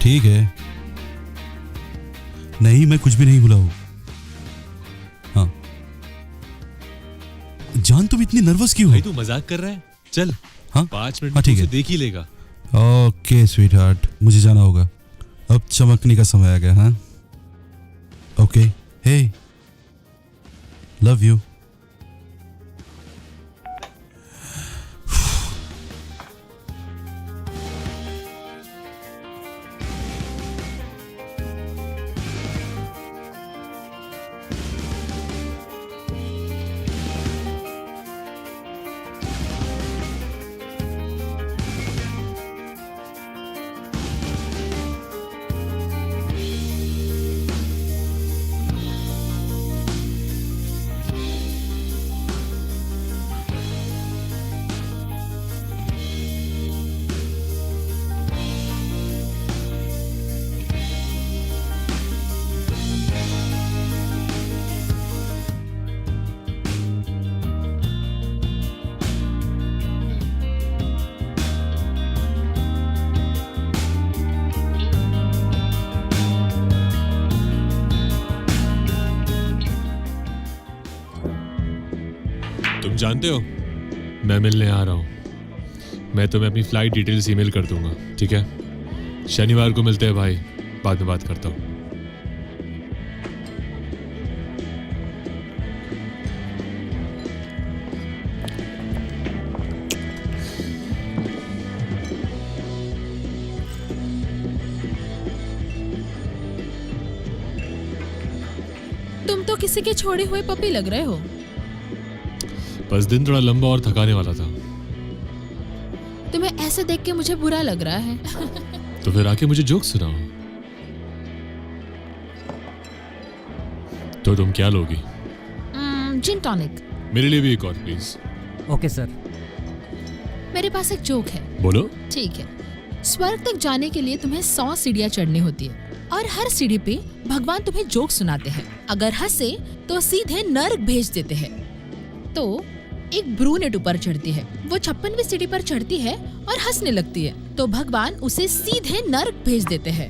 ठीक है। नहीं, मैं कुछ भी नहीं भूला हूँ। हाँ जान, तुम इतनी नर्वस क्यों हो? भाई तू मजाक कर रहा है? चल हाँ 5 मिनट हाँ, में ठीक उसे है। देख ही लेगा। ओके स्वीट हार्ट, मुझे जाना होगा। अब चमकने का समय आ गया। हाँ ओके, हे लव यू। तुम जानते हो मैं मिलने आ रहा हूँ। मैं तुम्हें अपनी फ्लाइट डिटेल्स ईमेल कर दूंगा, ठीक है? शनिवार को मिलते हैं भाई, बाद में बात करता हूँ। तुम तो किसी के छोड़े हुए पपी लग रहे हो। बस दिन थोड़ा लंबा और थकाने वाला था। तुम्हें ऐसे देख के मुझे बुरा लग रहा है। तो फिर आके मुझे जोक सुनाओ। तो तुम क्या लोगी? जिन टॉनिक। मेरे लिए भी एक और प्लीज। Okay sir. मेरे पास एक जोक है। बोलो। ठीक है। स्वर्ग तक जाने के लिए तुम्हें 100 सीढ़ियां चढ़नी होती है और हर सीढ़ी पे भगवान तुम्हें जोक सुनाते हैं। अगर हंसे तो सीधे नर्क भेज देते हैं। तो एक ब्रूनेट ऊपर चढ़ती है, वो 56वीं सीढ़ी पर चढ़ती है और हंसने लगती है, तो भगवान उसे सीधे नर्क भेज देते हैं।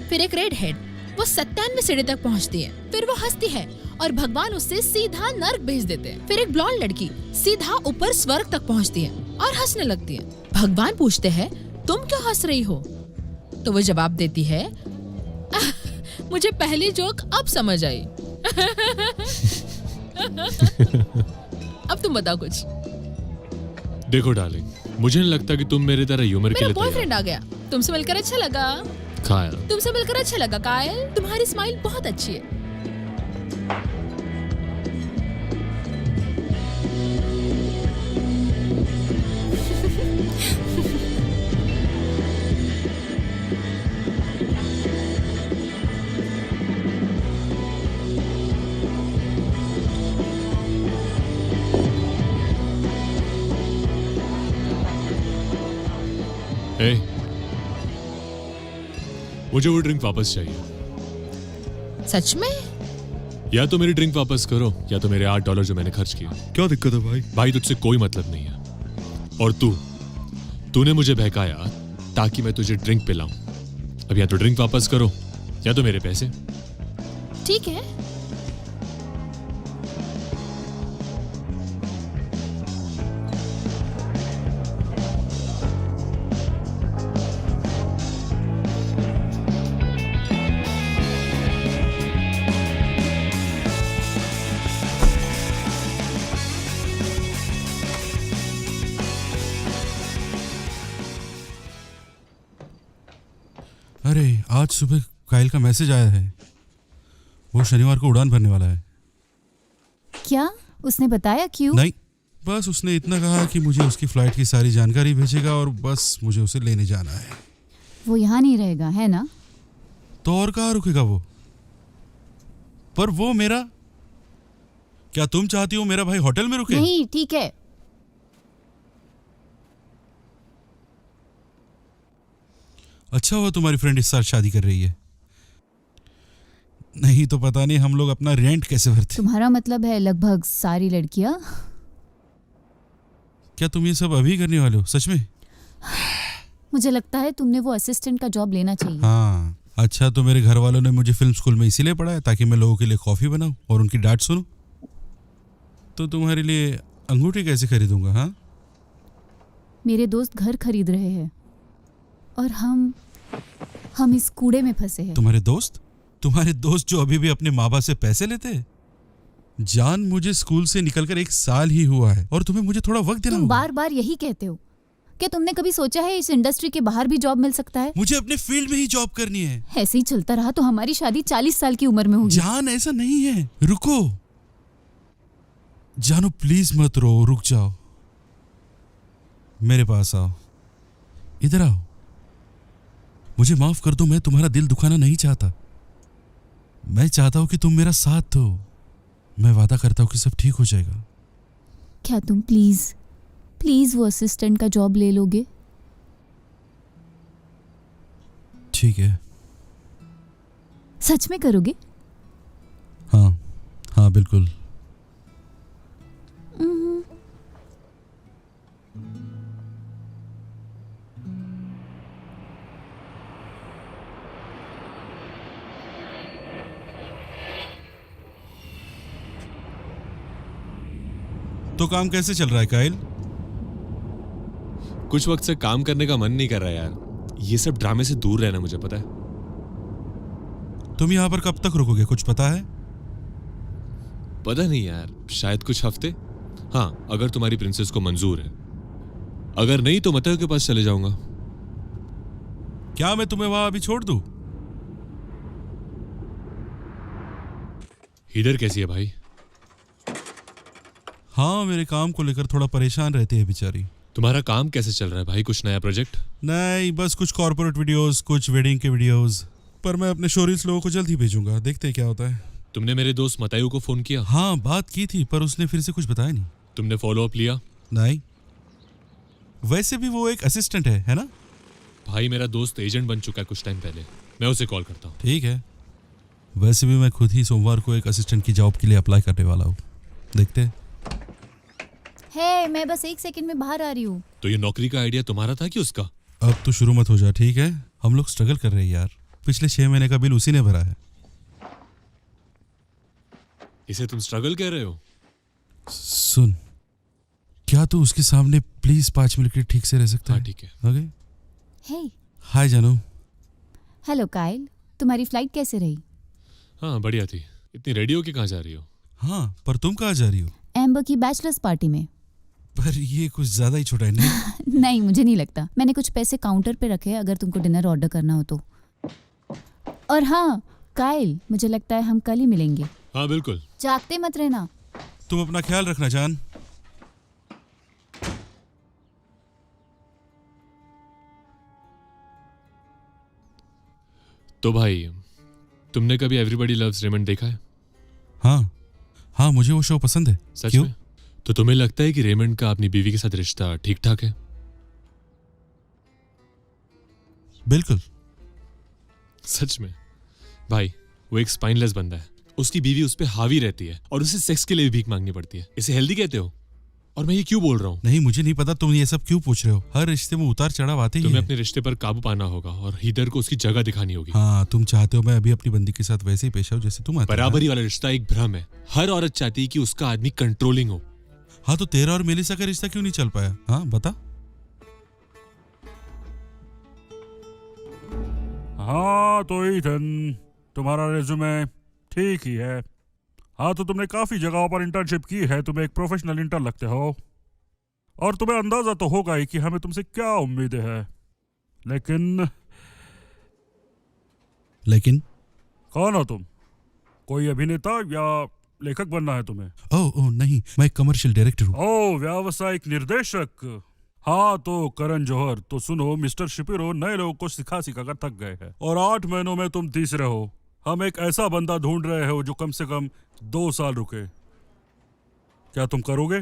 फिर एक रेड हेड, वो 97वीं सीढ़ी तक पहुंचती है, फिर वो हंसती है और भगवान उसे सीधा नर्क भेज देते हैं। फिर एक ब्लॉन्ड लड़की सीधा ऊपर स्वर्ग तक पहुंचती है और हंसने लगती है। भगवान पूछते हैं तुम क्यों हंस रही हो? तो वो जवाब देती है मुझे पहली जोक अब समझ आई। अब तुम बताओ कुछ। देखो डार्लिंग, मुझे नहीं लगता कि तुम मेरी तरह ह्यूमर के मेरा लिए बॉयफ्रेंड आ गया। तुमसे मिलकर अच्छा लगा। कायल। तुमसे मिलकर अच्छा लगा कायल। तुम्हारी स्माइल बहुत अच्छी है। ए, मुझे वो ड्रिंक वापस चाहिए। सच में? या तो मेरी ड्रिंक वापस करो या तो मेरे $8 जो मैंने खर्च किए। क्या दिक्कत है भाई? भाई तुझसे कोई मतलब नहीं है। और तूने मुझे बहकाया ताकि मैं तुझे ड्रिंक पिलाऊं। अब या तो ड्रिंक वापस करो या तो मेरे पैसे। ठीक है। अरे आज सुबह कायल का मैसेज आया है, वो शनिवार को उड़ान भरने वाला है। क्या उसने बताया क्यों? नहीं, बस उसने इतना कहा कि मुझे उसकी फ्लाइट की सारी जानकारी भेजेगा और बस मुझे उसे लेने जाना है। वो यहाँ नहीं रहेगा है ना? तो और कहाँ रुकेगा वो? पर वो मेरा, क्या तुम चाहती हो मेरा भाई होटल में रुके? नहीं, ठीक है। अच्छा हुआ तुम्हारी फ्रेंड इस साल शादी कर रही है, नहीं तो पता नहीं हम लोग अपना रेंट कैसे भरते। तुम्हारा मतलब है लगभग सारी लड़कियां? क्या तुम ये सब अभी करने वाले हो सच में? मुझे लगता है तुमने वो असिस्टेंट का जॉब लेना चाहिए। हाँ, अच्छा तो मेरे घर वालों ने मुझे फिल्म स्कूल में इसीलिए पढ़ाया ताकि मैं लोगों के लिए कॉफ़ी बनाऊं और उनकी डांट सुनूं। तो तुम्हारे लिए अंगूठी कैसे खरीदूंगा? हाँ, मेरे दोस्त घर खरीद रहे हैं और हम इस कूड़े में फंसे हैं। तुम्हारे दोस्त जो अभी भी अपने माँ बाप से पैसे लेते हैं? जान, मुझे स्कूल से निकलकर 1 साल ही हुआ है और तुम्हें मुझे थोड़ा वक्त देना तुम होगा। बार बार यही कहते हो। क्या तुमने कभी सोचा है इस इंडस्ट्री के बाहर भी जॉब मिल सकता है? मुझे अपने फील्ड में ही जॉब करनी है। ऐसे ही चलता रहा तो हमारी शादी 40 साल की उम्र में होगी। जान, ऐसा नहीं है, रुको। जानो प्लीज मत रो, रुक जाओ, मेरे पास आओ, इधर आओ। मुझे माफ कर दो, मैं तुम्हारा दिल दुखाना नहीं चाहता। मैं चाहता हूं कि तुम मेरा साथ दो। मैं वादा करता हूं कि सब ठीक हो जाएगा। क्या तुम प्लीज वो असिस्टेंट का जॉब ले लोगे? ठीक है। सच में करोगे? हाँ बिल्कुल। तो काम कैसे चल रहा है काइल? कुछ वक्त से काम करने का मन नहीं कर रहा यार। ये सब ड्रामे से दूर रहना मुझे पता है। तुम यहाँ पर कब तक रुकोगे, कुछ पता है? पता नहीं यार, शायद कुछ हफ्ते। हाँ, अगर तुम्हारी प्रिंसेस को मंजूर है। अगर नहीं तो मतयो के पास चले जाऊंगा। क्या मैं तुम्हें वहां अभी छोड़ दूं? हीदर कैसी है भाई? हाँ, मेरे काम को लेकर थोड़ा परेशान रहती है बेचारी। तुम्हारा काम कैसे चल रहा है भाई? कुछ नया प्रोजेक्ट? नहीं, बस कुछ कॉर्पोरेट वीडियोस, कुछ वेडिंग के वीडियोस। पर मैं अपने शोरीज लोगों को जल्द ही भेजूंगा, देखते हैं क्या होता है। तुमने मेरे दोस्त मतायू को फोन किया? हाँ, बात की थी पर उसने फिर से कुछ बताया नहीं। तुमने फॉलो अप लिया? नहीं, वैसे भी वो एक असिस्टेंट है ना? भाई मेरा दोस्त एजेंट बन चुका है कुछ टाइम पहले, मैं उसे कॉल करता हूँ। ठीक है, वैसे भी मैं खुद ही सोमवार को एक असिस्टेंट की जॉब के लिए अप्लाई करने वाला हूँ, देखते हैं। मैं बस 1 सेकंड में बाहर आ रही हूँ। तो ये नौकरी का आइडिया तुम्हारा था कि उसका? अब तो शुरू मत हो जा, ठीक है? हम लोग स्ट्रगल कर रहे हैं यार। पिछले 6 महीने का बिल उसी ने भरा है। इसे तुम स्ट्रगल कह रहे हो? सुन, क्या तू उसके सामने प्लीज 5 मिनट के लिए ठीक से रह सकता है? हाँ ठीक है। ओके। हे, हाय जानू। हेलो काइल, तुम्हारी फ्लाइट कैसे रही? हाँ बढ़िया थी। इतनी रेडी हो के कहाँ जा रही हो? हाँ, पर तुम कहाँ जा रही हो? एम्बर की बैचलर्स पार्टी में। पर ये कुछ ज्यादा ही छोटा है नहीं? नहीं, मुझे नहीं लगता। मैंने कुछ पैसे काउंटर पे रखे हैं अगर तुमको डिनर ऑर्डर करना हो तो। और हाँ काइल, मुझे लगता है हम कल ही मिलेंगे। हाँ बिल्कुल। जागते मत रहना। तुम अपना ख्याल रखना जान। तो भाई, तुमने कभी एवरीबॉडी लव्स रेमंड देखा है? हाँ, मुझे वो शो पसंद है। सच क्यों? में? तो तुम्हें लगता है कि रेमंड का अपनी बीवी के साथ रिश्ता ठीक ठाक है? बिल्कुल। सच में? भाई, वो एक स्पाइनलेस बंदा है। उसकी बीवी उस पर हावी रहती है और उसे सेक्स के लिए भी भीख मांगनी पड़ती है। इसे हेल्दी कहते हो? और मैं ये क्यों बोल रहा हूँ? नहीं, मुझे नहीं पता तुम ये सब क्यों पूछ रहे हो। हर रिश्ते में उतार चढ़ाव आते ही तुम्हें है। अपने रिश्ते पर काबू पाना होगा और हीदर को उसकी जगह दिखानी होगी। हाँ, तुम चाहते हो मैं अभी अपनी बंदी के साथ वैसे ही पेश आऊं जैसे तुम आते हो। बराबरी वाला रिश्ता एक भ्रम है। हर औरत चाहती है कि उसका आदमी कंट्रोलिंग हो। हाँ, तो तेरा और मेलिसा का रिश्ता क्यों नहीं चल पाया? हाँ बता। हाँ तो ईथन, तुम्हारा रेज्यूमे ठीक ही है। हाँ तो तुमने काफी जगहों पर इंटर्नशिप की है, तुम एक प्रोफेशनल इंटर्न लगते हो और तुम्हें अंदाजा तो होगा ही कि हमें तुमसे क्या उम्मीदें हैं। लेकिन कौन हो तुम? कोई अभिनेता या लेखक बनना है तुम्हें? ओह नहीं, मैं कमर्शियल डायरेक्टर हूँ। ओह, व्यावसायिक निर्देशक। हाँ तो करण जौहर, तो सुनो मिस्टर शिपिरो नए लोगों को सिखा कर थक गए हैं और 8 महीनों में तुम तीसरे हो। हम एक ऐसा बंदा ढूंढ रहे हो जो कम से कम 2 साल रुके। क्या तुम करोगे?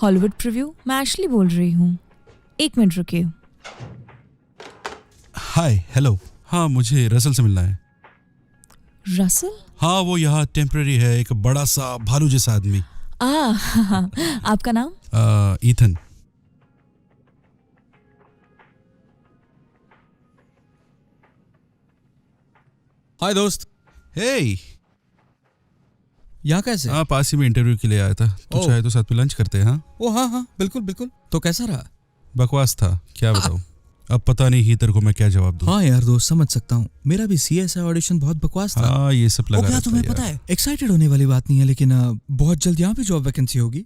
हॉलीवुड प्रीव्यू, मैं एशली बोल रही हूँ। 1 मिनट रुकिए। हाय, हेलो। हाँ, मुझे रसल से मिलना है। रसल? हाँ, वो यहाँ टेम्पररी है, एक बड़ा सा भालू जैसा आदमी। आपका नाम? ईथन। हाय दोस्त। हे, यहाँ कैसे? हाँ, पास ही में इंटरव्यू के लिए आया था। तो ओह। चाहे तो साथ में लंच करते हैं। हाँ, ओ हाँ, बिल्कुल बिल्कुल। तो कैसा रहा? बकवास था, क्या बताऊँ। अब पता नहीं हीटर को मैं क्या जवाब दूँ। हाँ यार दोस्त, समझ सकता हूँ। मेरा भी CSI ऑडिशन बहुत बकवास था। हाँ, ये सब लगा क्या रहता तुम्हें यार। पता है, एक्साइटेड होने वाली बात नहीं है, लेकिन बहुत जल्द यहाँ पे जॉब वैकेंसी होगी।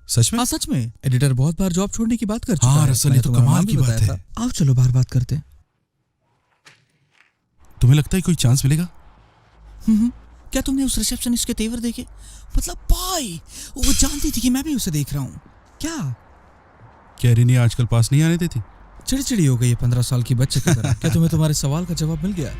सच में? हाँ सच में। एडिटर बहुत बार जॉब छोड़ने की बात कर चुका हाँ, है। रसल, मैंने ये तो तुम्हारा कमाल नाम भी की बात बताया है। था। आओ चलो बाहर बात करते हैं। तुम्हें लगता है कोई चांस मिलेगा? क्या तुमने उस रिसेप्शनिस्ट के तेवर देखे? मतलब भाई, वो जानती थी कि मैं भी उसे देख रहा हूँ। क्या क्या रिनी आजकल पास नहीं आने देती? चिड़चिड़ी हो गई है 15 साल की बच्चे की तरह। क्या तुम्हें तुम्हारे सवाल का जवाब मिल गया?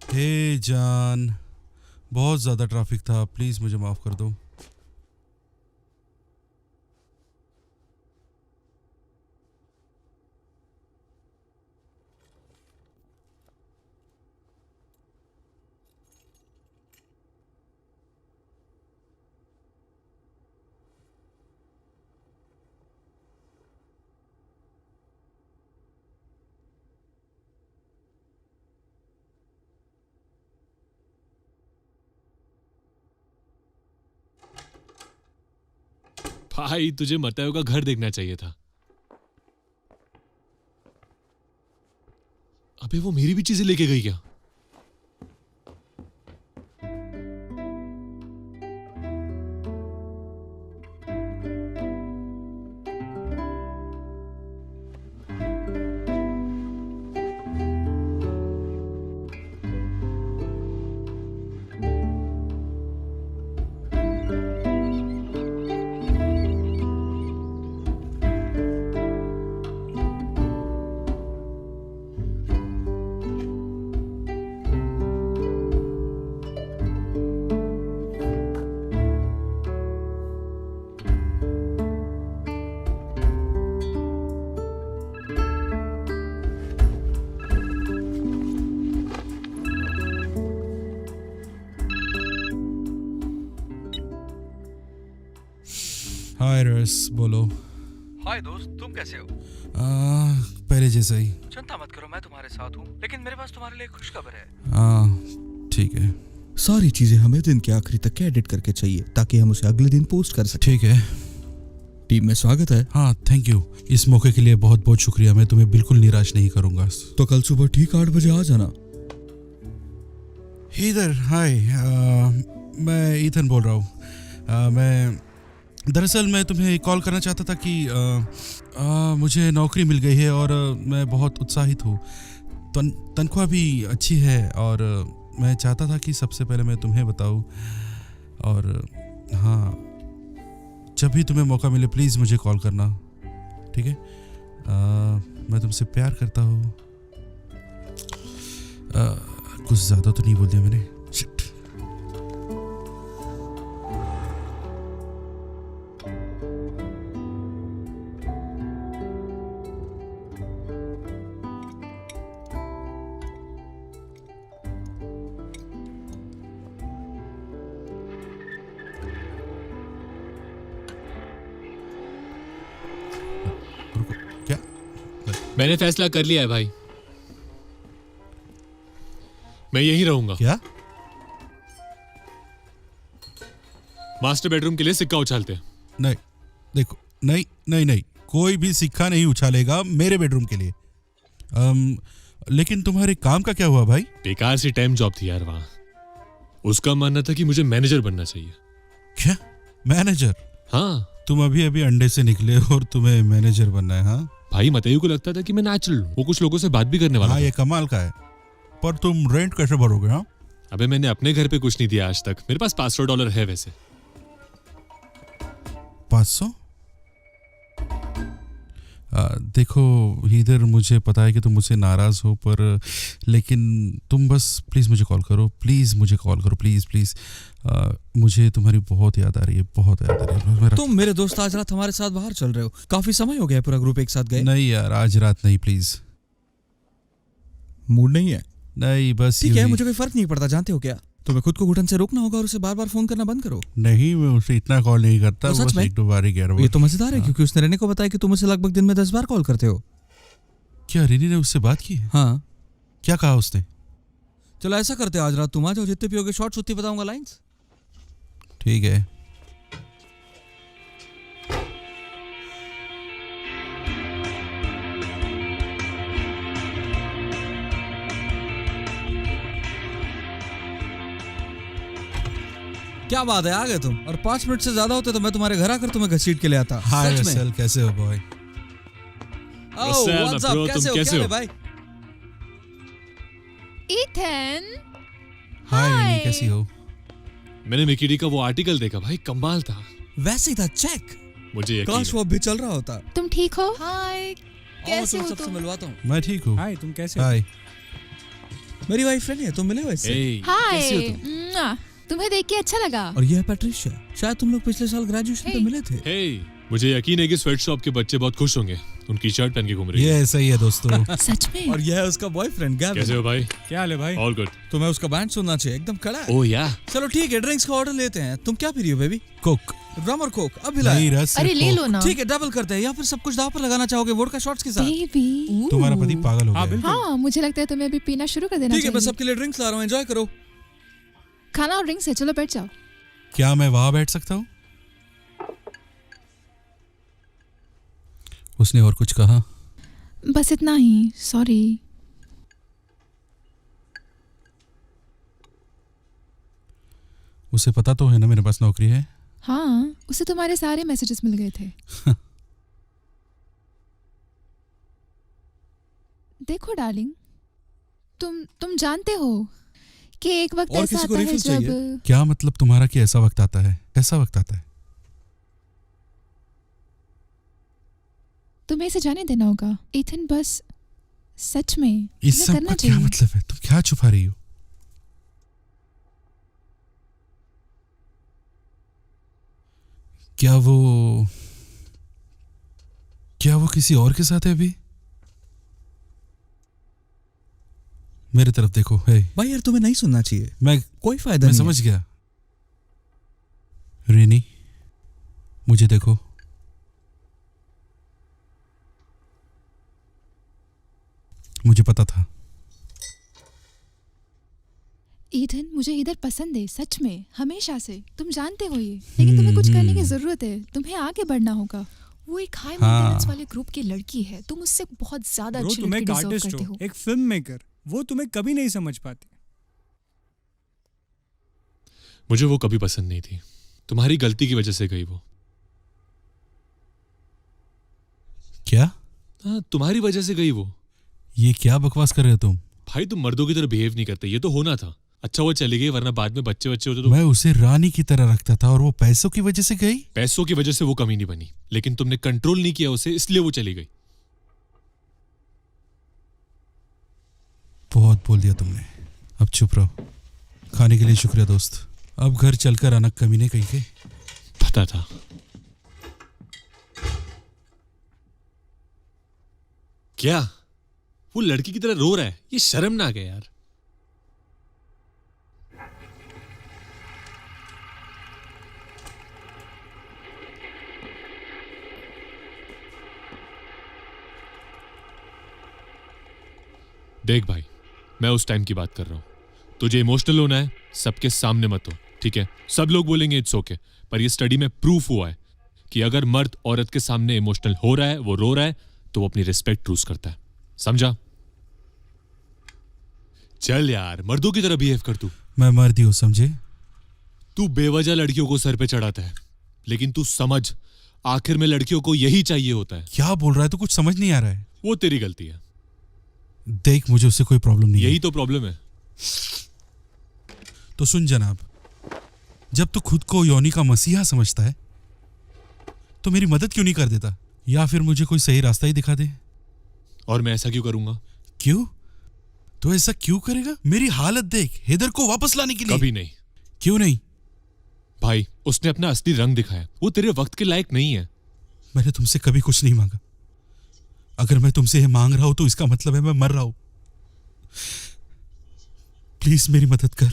हे जान, बहुत ज़्यादा ट्रैफिक था, प्लीज़ मुझे माफ़ कर दो। भाई तुझे मतायो का घर देखना चाहिए था। अबे वो मेरी भी चीजें लेके गई क्या? हाय रस, बोलो। हाय दोस्त, तुम कैसे हो? पहले जैसा ही। चिंता मत करो, मैं तुम्हारे साथ हूँ। लेकिन मेरे पास तुम्हारे लिए खुशखबर है। ठीक है। सारी चीजें हमें दिन के आखिरी तक एडिट करके चाहिए, ताकि हम उसे अगले दिन पोस्ट कर सकें। ठीक है। टीम में स्वागत है। हाँ, थैंक यू। इस मौके के लिए बहुत बहुत शुक्रिया। मैं तुम्हें बिल्कुल निराश नहीं करूंगा। तो कल सुबह ठीक 8 बजे आ जाना। इधर, हाय, मैं ईथन बोल रहा हूँ। दरअसल मैं तुम्हें कॉल करना चाहता था कि मुझे नौकरी मिल गई है और मैं बहुत उत्साहित हूँ। तनख्वाह भी अच्छी है और मैं चाहता था कि सबसे पहले मैं तुम्हें बताऊँ। और हाँ, जब भी तुम्हें मौका मिले प्लीज़ मुझे कॉल करना, ठीक है? मैं तुमसे प्यार करता हूँ। कुछ ज़्यादा तो नहीं बोल दिया मैंने? शिट। क्या? मैंने फैसला कर लिया है भाई, मैं यहीं रहूंगा। क्या? मास्टर बेडरूम के लिए सिक्का उछालते हैं। नहीं, देखो, नहीं नहीं नहीं, कोई भी सिक्का नहीं उछालेगा मेरे बेडरूम के लिए। लेकिन तुम्हारे काम का क्या हुआ भाई? बेकार सी टाइम जॉब थी यार वहां। उसका मानना था कि मुझे मैनेजर बनना चाहिए। क्या मैनेजर? हाँ तुम अभी अभी अंडे से निकले और तुम्हें मैनेजर बनना है? हाँ भाई, मतायू को लगता था कि मैं नेचुरल हूँ। वो कुछ लोगों से बात भी करने वाला हाँ, था। ये कमाल का है। पर तुम रेंट कैसे भरोगे? हाँ, अबे मैंने अपने घर पे कुछ नहीं दिया आज तक। मेरे पास $500 है वैसे। 500? देखो इधर मुझे पता है कि तुम मुझसे नाराज़ हो, पर लेकिन तुम बस प्लीज़ मुझे कॉल करो, प्लीज़ मुझे कॉल करो, प्लीज़ प्लीज़। मुझे तुम्हारी बहुत याद आ रही है, बहुत याद आ रही है। मेरा तुम मेरे दोस्त आज रात हमारे साथ बाहर चल रहे हो, काफी समय हो गया है पूरा ग्रुप एक साथ गए। नहीं यार, आज रात नहीं, प्लीज़। मूड नहीं है? नहीं बस ठीक यूं है, ही। मुझे कोई फर्क नहीं पड़ता, जानते हो क्या, तुम्हें खुद को घुटन से रोकना होगा और उसे बार बार फोन करना बंद करो। नहीं, मैं उसे इतना कॉल नहीं करता, तो सच बस में? एक दो बार ही कह रहा हूँ। ये तो मजेदार है, क्योंकि उसने रेने को बताया कि तुम उसे लगभग दिन में 10 बार कॉल करते हो। क्या रिनी ने उससे बात की है? हाँ। क्या कहा उसने? चलो ऐसा करते हैं, आज रात तुम आ जाओ, जितने पियोगे शॉर्ट्स उतनी बताऊंगा लाइंस। ठीक है। क्या बात है, आ गए तुम। और 5 मिनट से ज्यादा होते तो मैं तुम्हारे घर आकर तुम्हें घसीट के ले आता। हाय सच में। रसेल, कैसे हो बॉय? ओह, रसेल, व्हाट्स मैं अप, bro, कैसे तुम हो, कैसे क्या हो? है भाई? ईथन, हाय रिनी, हाय। कैसी हो? मैंने मिकी डी का वो आर्टिकल देखा भाई, कमाल था। वैसे ही था, चेक। मुझे यकीन काश है। वो अब भी चल रहा होता। तुम ठीक हो? हाय, आओ कैसे तुम हो सबसे तुम? मिलवाता हूँ। मैं ठीक हूँ। हाय, तुम कैसे हो? हाय। मेरी वाइफ फ्रेंड है, तुम मिले हो इससे? Hey, कैसी हो हाय, मुआ, तुम्हें देख के अच्छा लगा। और ये है पैट्रिशिया, शायद तुम लोग पिछले साल ग्रेजुएशन पे Hey. मिले थे। hey, मुझे यकीन है कि स्वेट शॉप के बच्चे बहुत खुश होंगे, उनकी शर्ट पहन के घूम रही ये है। ऐसा ही है दोस्तों। सच में? और ये है उसका बॉयफ्रेंड कैसे गैविन। हो भाई? क्या हाल है भाई? All good. तुम्हें उसका बैंड सुनना चाहिए, एकदम कड़ा है। ओह या, चलो ठीक है, ड्रिंक्स का ऑर्डर लेते हैं। तुम क्या पी रही हो बेबी? कुक। रम और कोक? अभी नहीं, लाए। रस अरे सिर्फ ले कोक। लो ना। ठीक है, डबल करते हैं, या फिर सब कुछ दाव पर लगाना चाहोगे वोडका शॉट्स के साथ? बेबी। तुम्हारा पति पागल हो हाँ, गया है। बिल्कुल। हाँ, मुझे लगता है तुम्हें अभी पीना शुरू कर देना ठीक है, मैं चाहिए। सबके लिए ड्रिंक्स ला रहा हूँ, एंजॉय करो। खाना और ड्रिंक्स है, चलो बैठ जाओ। क्या मैं वहां बैठ सकता हूँ? उसने और कुछ कहा? बस इतना ही, सॉरी। उसे पता तो है ना मेरे पास नौकरी है? हाँ, उसे तुम्हारे सारे मैसेजेस मिल गए थे। देखो डार्लिंग, तुम जानते हो कि एक वक्त और ऐसा किसी को आता है refill जब चाहिए? क्या मतलब तुम्हारा कि ऐसा वक्त आता है? कैसा वक्त आता है? तुम्हें इसे जाने देना होगा ईथन, बस सच में इस तुम्हें सब करना का क्या चाहिए। मतलब है? तुम क्या छुपा रही हो? क्या वो किसी और के साथ है अभी? मेरे तरफ देखो। है भाई यार, तुम्हें नहीं सुनना चाहिए, मैं कोई फायदा मैं नहीं समझ गया। रेनी, मुझे देखो। मुझे पता था। ईथन, मुझे इधर पसंद है, सच में, हमेशा से। तुम जानते हो ये, लेकिन तुम्हें कुछ करने की जरूरत है। तुम्हें आगे बढ़ना होगा। वो एक हाई मेंटेनेंस वाले ग्रुप की लड़की है। तुम उससे बहुत ज्यादा ब्रो, अच्छी तुम लड़की एक डिजर्व आर्टिस्ट करते हो, हो। एक फिल्म मेकर, वो तुम्हें कभी नहीं समझ पाते। मुझे वो कभी पसंद नहीं थी, तुम्हारी गलती की वजह से गई वो। क्या? हाँ, तुम्हारी वजह से गई वो। ये क्या बकवास कर रहे हो तुम? भाई तुम मर्दों की तरह बिहेव नहीं करते, ये तो होना था। अच्छा वो चली गई, वरना बाद में बच्चे होते तो। मैं उसे रानी की तरह रखता था और वो पैसों की वजह से गई। पैसों की वजह से वो कमी नहीं बनी, लेकिन तुमने कंट्रोल नहीं किया उसे, इसलिए वो चली गई। बहुत बोल दिया तुमने, अब चुप रहो। खाने के लिए शुक्रिया दोस्त। अब घर चलकर आना कमीने कहीं के। पता था। क्या वो लड़की की तरह रो रहा है? ये शर्मनाक है यार। देख भाई, मैं उस टाइम की बात कर रहा हूं। तुझे इमोशनल होना है, सबके सामने मत हो, ठीक है? सब लोग बोलेंगे इट्स ओके, पर ये स्टडी में प्रूफ हुआ है कि अगर मर्द औरत के सामने इमोशनल हो रहा है, वो रो रहा है, तो वो अपनी रिस्पेक्ट लूज करता है। समझा? चल यार, मर्दों की तरह बिहेव कर तू। मैं मर्द ही हूं, समझे? तू बेवजह लड़कियों को सर पे चढ़ाता है, लेकिन तू समझ, आखिर में लड़कियों को यही चाहिए होता है। क्या बोल रहा है? तो कुछ समझ नहीं आ रहा है। वो तेरी गलती है। देख, मुझे उससे कोई प्रॉब्लम नहीं यही है। तो प्रॉब्लम है। तो सुन जनाब, जब तू खुद को योनी का मसीहा समझता है तो मेरी मदद क्यों नहीं कर देता? या फिर मुझे कोई सही रास्ता ही दिखा दे। और मैं ऐसा क्यों करूंगा? क्यों? तो ऐसा क्यों करेगा? मेरी हालत देख, हैदर को वापस लाने के लिए। कभी नहीं क्यों नहीं? भाई, उसने अपना असली रंग दिखाया, वो तेरे वक्त के लायक नहीं है। मैंने तुमसे कभी कुछ नहीं मांगा। अगर मैं तुमसे ये मांग रहा हूं तो इसका मतलब है मैं मर रहा हूं। प्लीज मेरी मदद कर।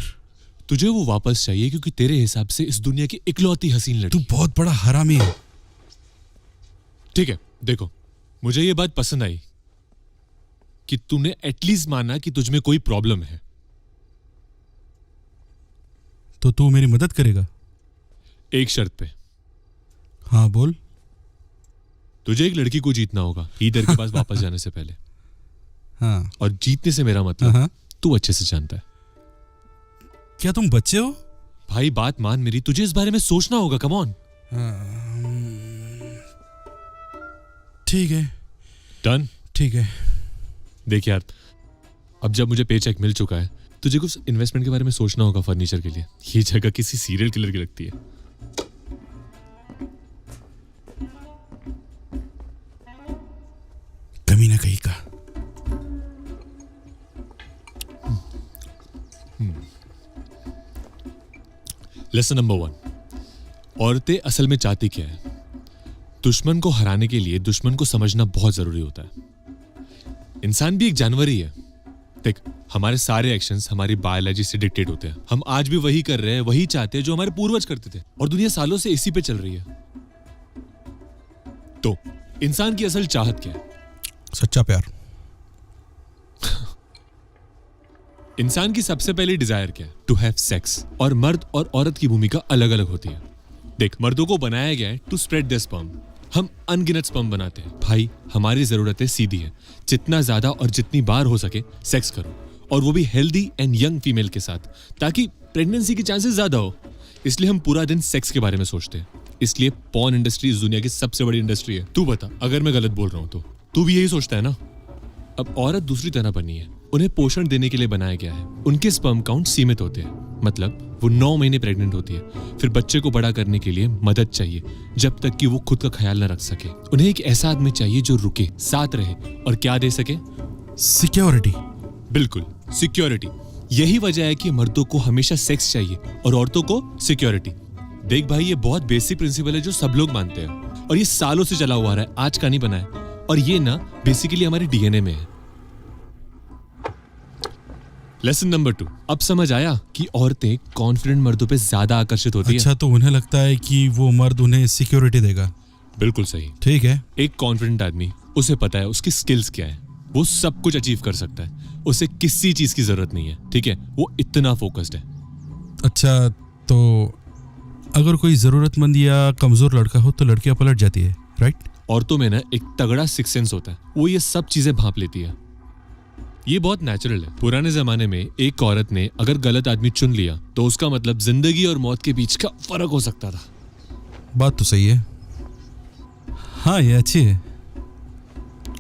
तुझे वो वापस चाहिए क्योंकि तेरे हिसाब से इस दुनिया की इकलौती हसीन तू लड़की। बहुत बड़ा हरामी है। ठीक है, देखो, मुझे ये बात पसंद आई कि तूने एटलीस्ट माना कि तुझ में कोई प्रॉब्लम है। तो तू मेरी मदद करेगा? एक शर्त पे। हाँ बोल। तुझे एक लड़की को जीतना होगा हीदर के पास वापस जाने से पहले। हाँ। और जीतने से मेरा मतलब हाँ। तू अच्छे से जानता है। क्या तुम बच्चे हो? भाई बात मान मेरी, तुझे इस बारे में सोचना होगा। Come on. ठीक है। डन। ठीक है। देख यार, अब जब मुझे पे चेक मिल चुका है, तुझे कुछ इन्वेस्टमेंट के बारे में सोचना होगा फर्नीचर के लिए। ये जगह किसी सीरियल किलर की लगती है। कमी ना कहीं का। लेसन नंबर 1, औरतें असल में चाहती क्या है? दुश्मन को हराने के लिए दुश्मन को समझना बहुत जरूरी होता है। इंसान भी एक जानवर ही है। देख, हमारे सारे एक्शंस हमारी बायोलॉजी से डिक्टेट होते हैं। हम आज भी वही कर रहे हैं, वही चाहते हैं जो हमारे पूर्वज करते थे, और दुनिया सालों से इसी पे चल रही है। तो इंसान की असल चाहत क्या है? सच्चा प्यार। इंसान की सबसे पहली डिजायर क्या है? To have sex. और मर्द और औरत की भूमिका अलग अलग होती है। देख, मर्दों को बनाया गया है टू स्प्रेड देयर स्पर्म। हम अनगिनत स्पर्म बनाते हैं। भाई, हमारी जरूरतें सीधी है, जितना ज्यादा और जितनी बार हो सके सेक्स करो, और वो भी हेल्दी एंड यंग फीमेल के साथ, ताकि प्रेगनेंसी के चांसेस ज्यादा हो। इसलिए हम पूरा दिन सेक्स के बारे में सोचते हैं। इसलिए पॉर्न इंडस्ट्री इस दुनिया की सबसे बड़ी इंडस्ट्री है। तू बता, अगर मैं गलत बोल रहा हूं तो तू भी यही सोचता है ना? अब औरत दूसरी तरह बनी है। उन्हें पोषण देने के लिए बनाया गया है। उनके स्पर्म काउंट सीमित होते हैं, मतलब वो 9 महीने प्रेग्नेंट होती है। फिर बच्चे को बड़ा करने के लिए मदद चाहिए, जब तक कि वो खुद का ख्याल न रख सके। उन्हें एक ऐसा आदमी चाहिए जो रुके, साथ रहे, और क्या दे सके? सिक्योरिटी। बिल्कुल, सिक्योरिटी। यही वजह है कि मर्दों को हमेशा सेक्स चाहिए और औरतों को सिक्योरिटी। देख भाई, ये बहुत बेसिक प्रिंसिपल है जो सब लोग मानते हैं, और ये सालों से चला हुआ आ रहा है, आज का नहीं बना है। और ये ना बेसिकली हमारे डीएनए में है। लेसन नंबर 2, अब समझ आया कि औरतें कॉन्फिडेंट मर्दों पे ज्यादा आकर्षित होती अच्छा, तो उन्हें लगता है कि वो मर्द उन्हें सिक्योरिटी देगा। बिल्कुल सही। ठीक है। एक कॉन्फिडेंट आदमी, उसे पता है उसकी स्किल्स क्या है, वो सब कुछ अचीव कर सकता है, उसे किसी चीज की जरूरत नहीं है। ठीक है, वो इतना फोकस्ड है। अच्छा, तो अगर कोई जरूरतमंद या कमजोर लड़का हो तो लड़कियां पलट जाती है, राइट? औरतों में ना एक तगड़ा सिक्स सेंस होता है, वो ये सब चीजें भांप लेती है। ये बहुत नेचुरल है। पुराने जमाने में एक औरत ने अगर गलत आदमी चुन लिया तो उसका मतलब जिंदगी और मौत के बीच का फर्क हो सकता था। बात तो सही है। हाँ, ये अच्छी है।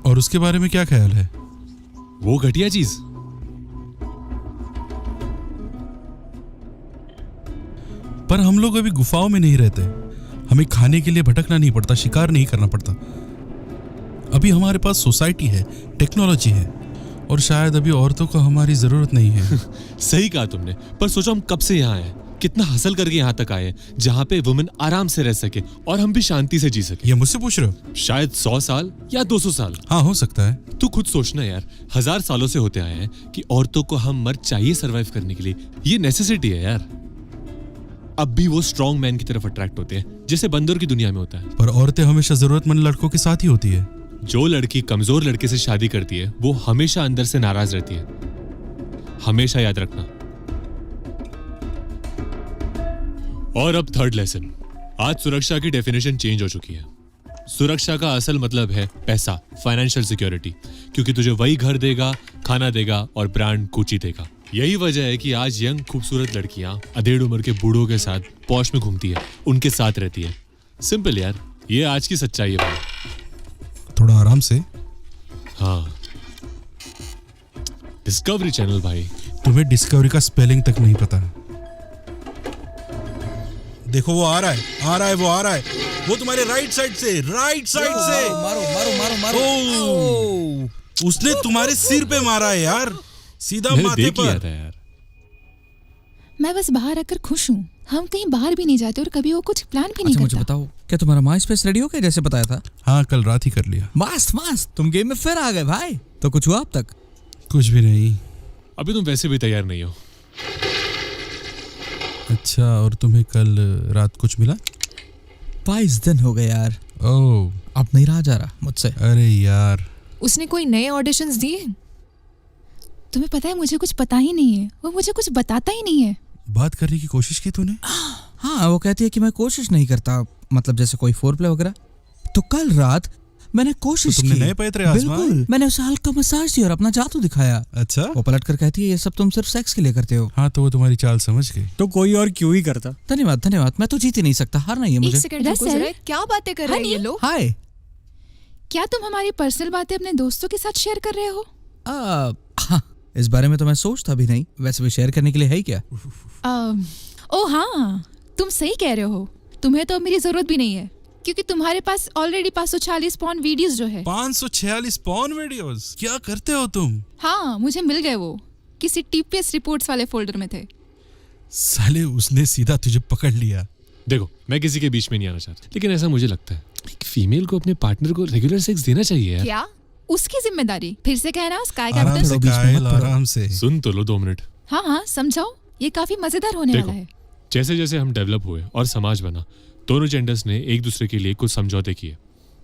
और उसके बारे में क्या ख्याल है? वो घटिया चीज। पर हम लोग अभी गुफाओं में नहीं रहते। हमें खाने के लिए भटकना नहीं पड़ता, शिकार नहीं करना पड़ता। अभी हमारे पास सोसाइटी है, टेक्नोलॉजी है, और शायद अभी औरतों को हमारी जरूरत नहीं है। सही कहा तुमने। पर सोचो, हम कब से यहाँ आए, कितना हासिल करके यहाँ तक आए, जहाँ पे वुमेन आराम से रह सके और हम भी शांति से जी सके। ये मुझसे पूछ रहे हो? शायद 100 साल या 200 साल। हाँ, हो सकता है। तू खुद सोचना यार, 1000 सालों से होते आए हैं कि औरतों को हम मर्द चाहिए सरवाइव करने के लिए। ये नेसेसिटी है यार। अब भी वो स्ट्रॉन्ग मैन की तरफ अट्रैक्ट होते हैं, जैसे बंदर की दुनिया में होता है। पर औरतें हमेशा जरूरतमंद लड़कों के साथ ही होती है। जो लड़की कमजोर लड़के से शादी करती है वो हमेशा अंदर से नाराज रहती है। हमेशा याद रखना। और अब थर्ड लेसन। आज सुरक्षा की डेफिनेशन चेंज हो चुकी है। सुरक्षा का असल मतलब है पैसा, फाइनेंशियल सिक्योरिटी, क्योंकि तुझे वही घर देगा, खाना देगा और ब्रांड गुची देगा। यही वजह है कि आज यंग खूबसूरत लड़कियां अधेड़ उम्र के बूढ़ों के साथ पॉश में घूमती है, उनके साथ रहती है। सिंपल यार, ये आज की सच्चाई है भाई। थोड़ा आराम से। हाँ, डिस्कवरी चैनल भाई। तुम्हें डिस्कवरी का स्पेलिंग तक नहीं पता। देखो वो आ रहा है वो आ रहा है, वो तुम्हारे राइट साइड से मारो मारो मारो मारो। ओह, उसने तुम्हारे सिर पे मारा है यार, सीधा मैंने माथे देख लिया पर। था यार। मैं बस बाहर आकर खुश हूँ। हम कहीं बाहर भी नहीं जाते और कभी वो कुछ प्लान भी नहीं अच्छा मुझे करता। बताओ, क्या तुम्हारा माई स्पेस रेडी हो गया जैसे बताया था? हाँ, कल रात ही कर लिया। मस्त मस्त, तुम गेम में फिर आ गए भाई। तो कुछ हुआ अब तक? कुछ भी नहीं। अभी तुम वैसे भी तैयार नहीं हो। अच्छा, और तुम्हें कल रात कुछ मिला? 22 दिन हो गए यार, ओह, अब नहीं रहा जा रहा मुझसे। अरे यार, उसने कोई नए ऑडिशंस दिए? तुम्हें पता है मुझे कुछ पता ही नहीं है, वो मुझे कुछ बताता ही नहीं है। बात करने की कोशिश की तूने? हाँ, वो कहती है कि मैं कोशिश नहीं करता, मतलब जैसे कोई फोर प्ले वगैरह। तो कल रात मैंने कोशिश तो तुमने की। नए पैतरे आजमाए? बिल्कुल, मैंने उसे हल्का मसाज दिया और अपना जादू दिखाया। अच्छा, वो पलट कर कहती है ये सब तुम सिर्फ सेक्स के लिए करते हो। हाँ तो वो तुम्हारी चाल समझ गई। तो कोई और क्यों ही करता। धन्यवाद धन्यवाद, मैं तो जीत ही नहीं सकता, हार नहीं है एक मुझे। सेकंड रुको रसल? जरा, क्या बातें कर रहे हैं ये लोग? हाय। क्या तुम हमारी पर्सनल बातें अपने दोस्तों के साथ शेयर कर रहे हो? हाँ, इस बारे में तो मैं सोचता भी नहीं, वैसे भी शेयर करने के लिए है ही क्या। ओ हाँ, तुम सही कह रहे हो। तुम्हें तो मेरी जरूरत भी नहीं है, क्योंकि तुम्हारे पास ऑलरेडी 546 पॉर्न वीडियोस जो है। 546 पॉर्न वीडियोस? क्या करते हो तुम? हाँ, मुझे मिल गए वो, किसी टीपीएस रिपोर्ट्स वाले फोल्डर में थे। साले उसने सीधा तुझे पकड़ लिया। देखो, मैं किसी के बीच में नहीं आना चाहता, लेकिन ऐसा मुझे लगता है एक फीमेल को अपने पार्टनर को रेगुलर सेक्स देना चाहिए यार। क्या? उसकी जिम्मेदारी? फिर से कहना स्काई आराम कैप्टन। से बीच में कायल, मत पड़ो। आराम से। सुन तो लो 2 मिनट। हाँ हाँ, समझाओ, ये काफी मजेदार होने देखो, वाला है। जैसे जैसे हम डेवलप हुए और समाज बना, दोनों जेंडर्स ने एक दूसरे के लिए कुछ समझौते किए।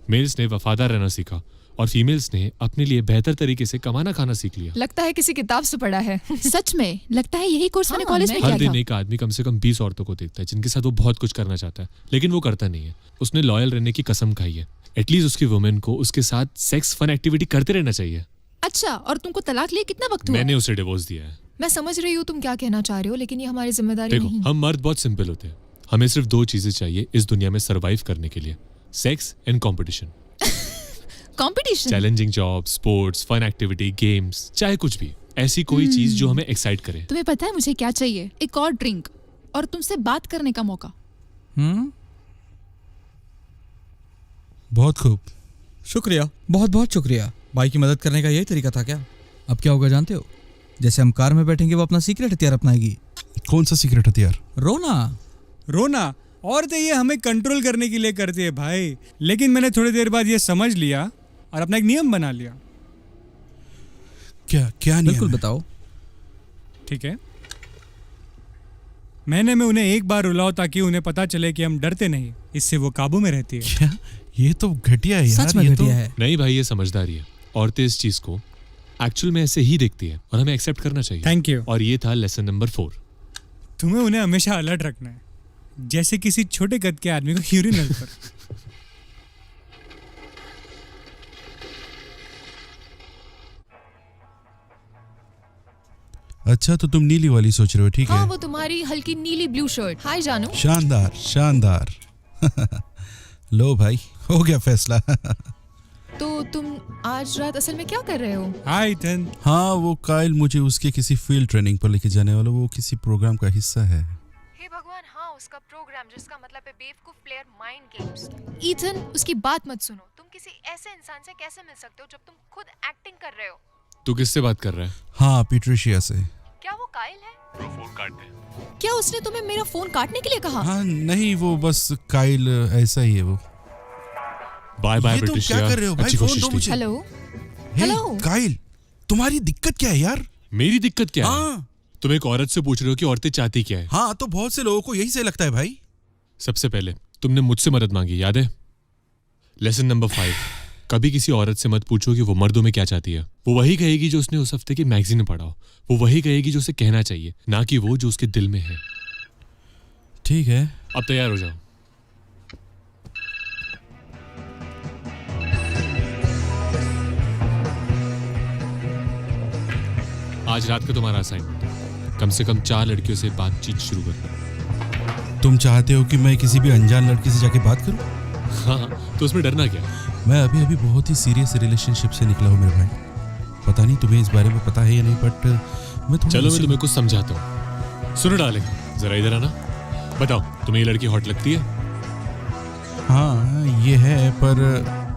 मेल्स ने वफादार रहना सीखा और फीमेल्स ने अपने लिए बेहतर तरीके से कमाना खाना सीख लिया। लगता है किसी किताब से पढ़ा है। सच में लगता है यही कोर्स मैंने हाँ, कॉलेज में मैं- किया हर दिन था। एक आदमी कम से कम 20 औरतों को देखता है जिनके साथ वो बहुत कुछ करना चाहता है, लेकिन वो करता नहीं है। उसने लॉयल रहने की कसम खाई है। एटलीस्ट उसकी वुमेन को उसके साथ सेक्स फन एक्टिविटी करते रहना चाहिए। अच्छा, और तुमको तलाक लिए कितना वक्त हुआ? मैंने उसे डिवोर्स दिया है। मैं समझ रही हूँ तुम क्या कहना चाह रहे हो, लेकिन ये हमारी जिम्मेदारी देखो, नहीं। हम मर्द बहुत सिंपल होते हैं। हमें सिर्फ 2 चीजें चाहिए इस दुनिया में सरवाइव करने के लिए, sex and competition. Competition? Challenging job, sports, fun activity, games, चाहे कुछ भी, ऐसी कोई चीज जो हमें एक्साइट करे। तुम्हें पता है मुझे क्या चाहिए? एक और ड्रिंक और तुमसे बात करने का मौका। बहुत खूब। शुक्रिया, बहुत बहुत शुक्रिया। भाई की मदद करने का यही तरीका था क्या? अब क्या होगा जानते हो? जैसे हम कार में बैठेंगे वो अपना सीक्रेट हथियार अपनाएगी। कौन सा सीक्रेट हथियार? रोना। औरतें ये हमें कंट्रोल करने के लिए करती है भाई, लेकिन मैंने थोड़ी देर बाद ये समझ लिया और अपना एक नियम बना लिया। क्या क्या नियम बिल्कुल है? बताओ। ठीक है, मैंने में उन्हें एक बार रुलाओ ताकि उन्हें पता चले कि हम डरते नहीं, इससे वो काबू में रहती है। क्या? ये तो घटिया है यार। सच में ये घटिया तो है। नहीं भाई, ये समझदारी है। औरतें इस चीज को एक्चुअल में ऐसे ही देखती है और हमें एक्सेप्ट करना चाहिए। Thank you. और ये था लेसन नंबर 4। तुम्हें उन्हें हमेशा अलर्ट रखना है, जैसे किसी छोटे कद के आदमी को यूरिनल पर। अच्छा, तो तुम नीली वाली सोच रहे हो, ठीक हाँ, है। वो तुम्हारी हल्की नीली ब्लू शर्ट। हाय जानू। शानदार शानदार। लो भाई, हो गया फैसला। तो तुम आज रात असल में क्या कर रहे हो? हाय इथन। हाँ, वो काइल मुझे उसके किसी फील्ड ट्रेनिंग पर लेके जाने वाला, वो किसी प्रोग्राम का हिस्सा है। हे भगवान, हाँ, उसका प्रोग्राम जिसका मतलब है बेवकूफ प्लेयर माइंड गेम्स। ईथन, उसकी बात मत सुनो। तुम किसी ऐसे इंसान से कैसे मिल सकते हो जब तुम खुद एक्टिंग कर रहे हो? तू किससे बात कर रहा है? हाँ, पीट्रिशिया से। क्या वो काइल है? फोन काट दे। क्या उसने तुम्हें मेरा फोन काटने के लिए कहा? हाँ नहीं, वो बस काइल ऐसा ही है वो। बाय बाय ये तुम ब्रिटिश। क्या कर रहे हो भाई? अच्छी फोन कोशिश दो थी। मुझे। हेलो। हे, हेलो। काइल, तुम्हारी दिक्कत क्या है यार? मेरी दिक्कत क्या है? हाँ तुम एक औरत से पूछ रहे हो कि औरतें चाहती क्या है। हाँ, तो बहुत से लोगों को यही से लगता है भाई। सबसे पहले तुमने मुझसे मदद मांगी, याद है? लेसन नंबर 5, कभी किसी औरत से मत पूछो कि वो मर्दों में क्या चाहती है। वो वही कहेगी जो उसने उस हफ्ते की मैगजीन में पढ़ा हो। वो वही कहेगी जो उसे कहना चाहिए, ना कि वो जो उसके दिल में है। ठीक है। अब तैयार हो जाओ। आज रात का तुम्हारा असाइनमेंट, कम से कम 4 लड़कियों से बातचीत शुरू करना। तुम चाहते हो कि मैं किसी भी अनजान लड़की से जाके बात करूं? हाँ, तो उसमें डरना क्या? मैं अभी अभी बहुत ही सीरियस रिलेशनशिप से निकला हूं मेरे भाई। पता नहीं तुम्हें इस बारे में पता है या नहीं, बट मैं चलो मैं तुम्हें कुछ समझाता हूँ। सुनो डार्लिंग, जरा इधर आना। बताओ, तुम्हें ये लड़की हॉट लगती है? हाँ ये है, पर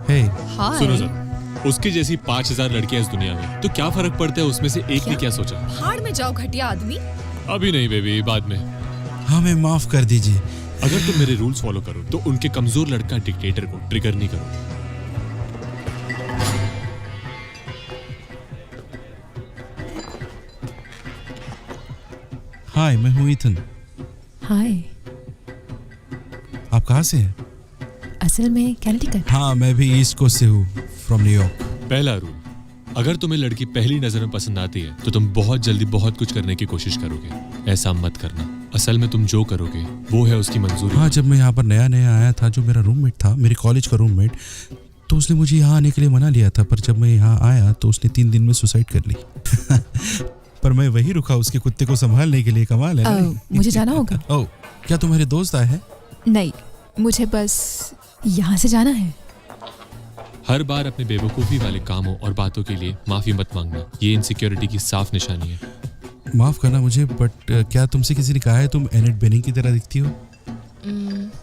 हे हाय। सुनो सर, उसकी जैसी 5000 लड़कियां इस दुनिया में, तो क्या फर्क पड़ता है उसमें से एक ने क्या सोचा? भाड़ में जाओ घटिया आदमी। अभी नहीं बेबी, बाद में। हमें माफ कर दीजिए। अगर तुम मेरे रूल्स फॉलो करो तो उनके कमजोर लड़का डिक्टेटर को ट्रिगर नहीं करो। हाय, मैं हूँ ईथन। हाय। आप कहाँ से हैं? असल में कैनेडिकट। हाँ, मैं भी ईस्ट कोस्ट से हूँ, फ्रॉम न्यूयॉर्क। पहला रूल, अगर तुम्हें लड़की पहली नजर में पसंद आती है तो तुम बहुत जल्दी बहुत कुछ करने की कोशिश करोगे। ऐसा मत करना। असल में तुम जो करोगे वो है उसकी मंजूरी। हाँ, जब मैं यहाँ पर नया नया आया था, जो मेरा रूममेट था, मेरे कॉलेज का रूममेट, तो उसने मुझे यहाँ आने के लिए मना लिया था, पर जब मैं यहाँ आया तो उसने 3 दिन में सुसाइड कर ली। पर मैं वही रुका उसके कुत्ते को संभालने के लिए। कमाल है ना? मुझे जाना होगा। ओह, क्या तुम्हारे दोस्त आए हैं? नहीं, मुझे बस यहाँ से जाना है। हर बार अपने बेवकूफ़ी वाले कामों और बातों के लिए माफी मत मांगना। ये इनसिक्योरिटी की साफ निशानी है। माफ करना मुझे, बट क्या तुमसे किसी ने कहा है तुम एनेट बेनिंग की तरह दिखती हो?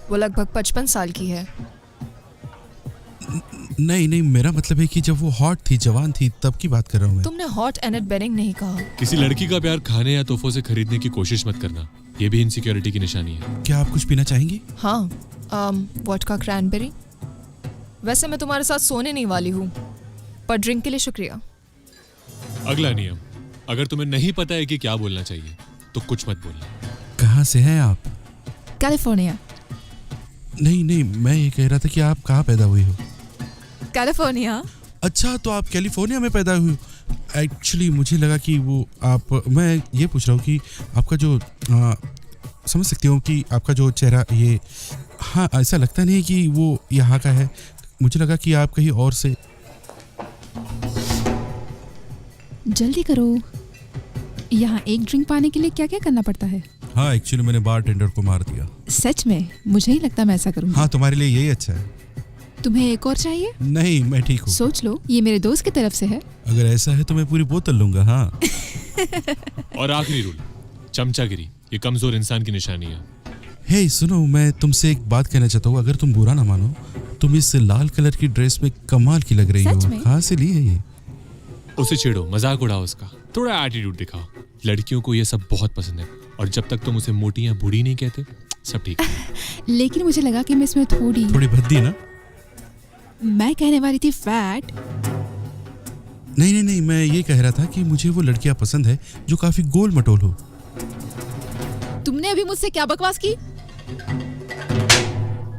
वो लगभग 55 साल की है। नहीं नहीं, मेरा मतलब है कि जब वो हॉट थी, जवान थी, तब की बात कर रहा हूँ मैं। तुमने हॉट एनेट बेनिंग नहीं कहा। किसी लड़की का प्यार खाने या तोहफों से खरीदने की कोशिश मत करना। ये भी इनसिक्योरिटी की निशानी है। क्या आप कुछ पीना चाहेंगी? हाँ, वोडका क्रैनबेरी। वैसे मैं तुम्हारे साथ सोने नहीं वाली हूँ, पर ड्रिंक के लिए शुक्रिया। अगला नियम, अगर तुम्हें नहीं पता है कि क्या बोलना चाहिए तो कुछ मत बोलना। कहाँ से हैं आप? कैलिफोर्निया। नहीं नहीं, मैं ये कह रहा था कि आप कहाँ पैदा हुई हो? कैलिफोर्निया। अच्छा, तो आप कैलिफोर्निया में पैदा हुई हो। एक्चुअली मुझे लगा कि वो आप, मैं ये पूछ रहा हूँ कि आपका जो समझ सकती हूँ कि आपका जो चेहरा, ये, हाँ, ऐसा लगता नहीं है कि वो यहाँ का है। मुझे लगा कि आप कहीं और से। जल्दी करो, यहाँ एक ड्रिंक पाने के लिए क्या क्या करना पड़ता है? हाँ, एक्चुअली मैंने बार टेंडर को मार दिया। सच में? मुझे ही लगता मैं ऐसा करूँगी। हाँ, तुम्हारे लिए यही अच्छा है। तुम्हें एक और चाहिए? नहीं, मैं ठीक हूँ। सोच लो, ये मेरे दोस्त की तरफ से है। अगर ऐसा है तो मैं पूरी बोतल लूंगा। हाँ। और आखिरी रूल, चमचागिरी ये कमजोर इंसान की निशानी है। हे सुनो, मैं तुमसे एक बात कहना चाहता हूँ, अगर तुम बुरा ना मानो। तुम इस लाल कलर की ड्रेस में कमाल की लग रही हो। सच में? कहाँ से ली है ये? उसे छेड़ो, मजाक उड़ाओ उसका, थोड़ा एटीट्यूड दिखाओ। लड़कियों को ये सब बहुत पसंद है, और जब तक तुम उसे मोटी या बूढ़ी नहीं कहते सब ठीक है। लेकिन मुझे लगा कि मैं इसमें थोड़ी भद्दी ना? मैं कहने वाली थी फैट। नहीं नहीं नहीं, मैं ये कह रहा था कि मुझे वो लड़कियां पसंद है जो काफी गोल मटोल हो। तुमने अभी मुझसे क्या बकवास की?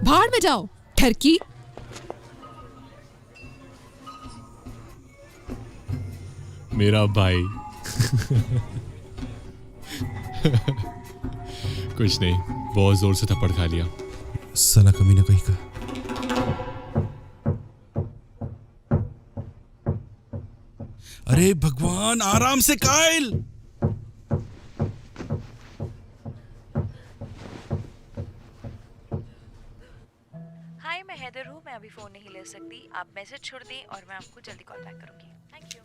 भाड़ में जाओ ठरकी। मेरा भाई। कुछ नहीं, बहुत जोर से थप्पड़ खा लिया। साला कमीना कहीं का। अरे भगवान, आराम से कायल। हाय, मैं हैदर हूँ। मैं अभी फ़ोन नहीं ले सकती। आप मैसेज छोड़ दें और मैं आपको जल्दी कॉल बैक करूँगी। Thank you.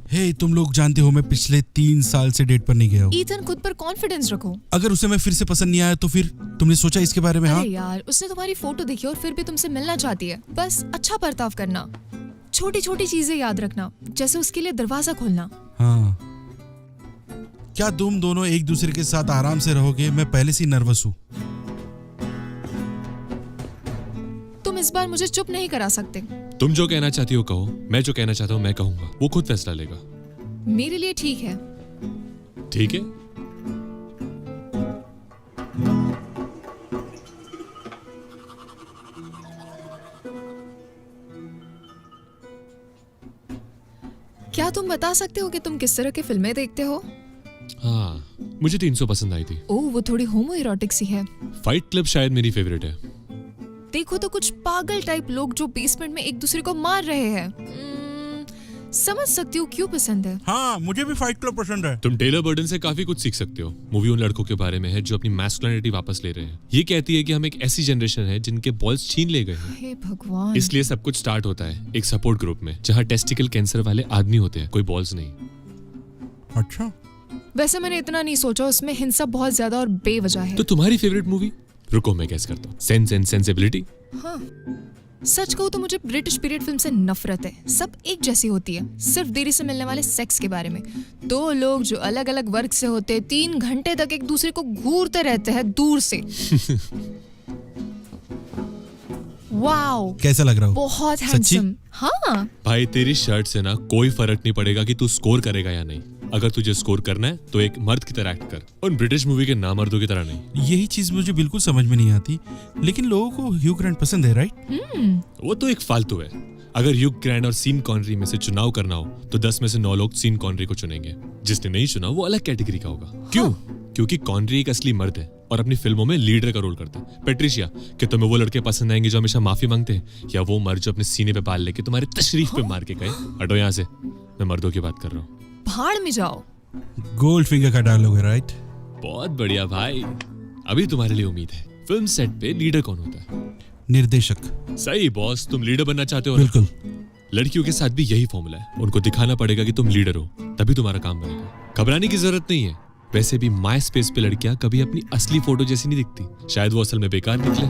हे, तुम लोग जानते हो मैं पिछले 3 साल से डेट पर नहीं गया हूँ। ईथन, खुद पर कॉन्फिडेंस रखो। अगर उसे मैं फिर से पसंद नहीं आया तो फिर तुमने सोचा इसके बारे में? हाँ अरे यार, उसने तुम्हारी फोटो देखी और फिर भी तुमसे मिलना चाहती है। बस अच्छा बर्ताव करना, छोटी छोटी चीजें याद रखना, जैसे उसके लिए दरवाजा खोलना। हाँ, क्या तुम दोनों एक दूसरे के साथ आराम से रहोगे? मैं पहले से ही नर्वस हूँ। तुम इस बार मुझे चुप नहीं करा सकते। तुम जो कहना चाहती हो कहो, मैं जो कहना चाहता हूँ मैं कहूंगा, वो खुद फैसला लेगा। मेरे लिए ठीक है। ठीक है? क्या तुम बता सकते हो कि तुम किस तरह की फिल्में देखते हो? हाँ, मुझे 300 पसंद आई थी। ओह, वो थोड़ी होमो इरोटिक सी है। फाइट क्लब शायद मेरी फेवरेट है। देखो तो कुछ पागल टाइप लोग जो बेसमेंट में एक दूसरे को मार रहे हैं। समझ सकती हूँ क्यों पसंद है। हाँ, मुझे भी फाइट क्लब पसंद है। तुम टेलर बर्डन से काफी कुछ सीख सकते हो। मूवी उन लड़कों के बारे में है जो अपनी मैस्कुलिनिटी वापस ले रहे हैं। ये कहती है कि हम एक ऐसी जनरेशन है जिनके बॉल्स छीन ले गए हैं। हे भगवान। इसलिए सब कुछ स्टार्ट होता है एक सपोर्ट ग्रुप में, जहाँ टेस्टिकल कैंसर वाले आदमी होते हैं, कोई बॉल्स नहीं। अच्छा, वैसे मैंने इतना नहीं सोचा, उसमें हिंसा बहुत ज्यादा और बेवजह है। तो तुम्हारी फेवरेट मूवी? रुको मैं गेस करता हूँ। Sense and sensibility. हाँ, सच कहूँ तो मुझे ब्रिटिश पीरियड फिल्म से नफरत है। सब एक जैसी होती है, सिर्फ देरी से मिलने वाले सेक्स के बारे में। दो लोग जो अलग अलग वर्ग से होते 3 घंटे तक एक दूसरे को घूरते रहते हैं दूर से। वाओ, कैसा लग रहा हो? बहुत सच्ची? हैंडसम। हाँ, भाई तेरी शर्ट से ना कोई फर्क नहीं पड़ेगा कि तू स्कोर करेगा या नहीं। अगर तुझे स्कोर करना है तो एक मर्द की तरह एक्ट कर, उन ब्रिटिश मूवी के नामर्दों की तरह नहीं। यही चीज मुझे बिल्कुल समझ में नहीं आती, लेकिन लोगों को ह्यू ग्रांट पसंद है, राइट? वो तो एक फालतू है। अगर ह्यू ग्रांट और सीन कॉनरी में से चुनाव करना हो तो 10 में से 9 लोग सीन कॉनरी को चुनेंगे। जिसने नहीं चुना वो अलग कैटेगरी का होगा। क्यों? क्योंकि कॉनरी एक असली मर्द है और अपनी फिल्मों में लीडर का रोल करता है। पेट्रिशिया, कि तुम्हें वो लड़के पसंद आएंगे जो हमेशा माफी मांगते हैं, या वो मर्द जो अपने सीने पे बाल लेके तुम्हारे तशरीफ पे मार के गए? हटो यहाँ से, मैं मर्दों की बात कर रहा हूँ। भाड़ में जाओ। गोल्ड फिंगर का डायलॉग है, राइट? बहुत बढ़िया भाई। अभी तुम्हारे लिए उम्मीद है। फिल्म सेट पे लीडर कौन होता है? निर्देशक। सही बॉस, तुम लीडर बनना चाहते हो ना? बिल्कुल। लड़कियों के साथ भी यही फॉर्मूला है। उनको दिखाना पड़ेगा कि तुम लीडर हो, तभी तुम्हारा काम बनेगा। घबराने की जरूरत नहीं है। वैसे भी माई स्पेस पे लड़कियां कभी अपनी असली फोटो जैसी नहीं दिखती। शायद वो असल में बेकार निकले।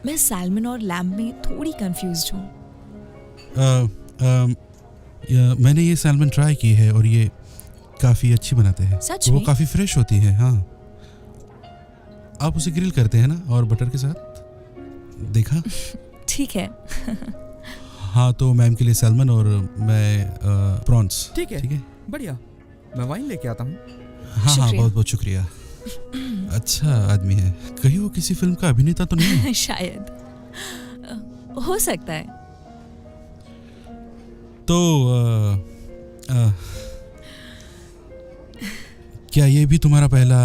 मैं सैल्मन और लैम्ब में थोड़ी कंफ्यूज्ड हूँ। मैंने ये सैल्मन ट्राई की है और ये काफी अच्छी बनाते हैं। सच वो में? काफी फ्रेश होती है। हाँ, आप उसे ग्रिल करते हैं ना, और बटर के साथ। देखा? ठीक है। हाँ, तो मैम के लिए सैल्मन और मैं प्रॉन्स। ठीक है, बढ़िया। मैं वाइन लेके आता हूँ। हाँ, शुक्रिया। बहुत बहुत शुक्रिया। अच्छा आदमी है। कहीं वो किसी फिल्म का अभिनेता तो नहीं है? शायद हो सकता है। तो क्या ये भी तुम्हारा पहला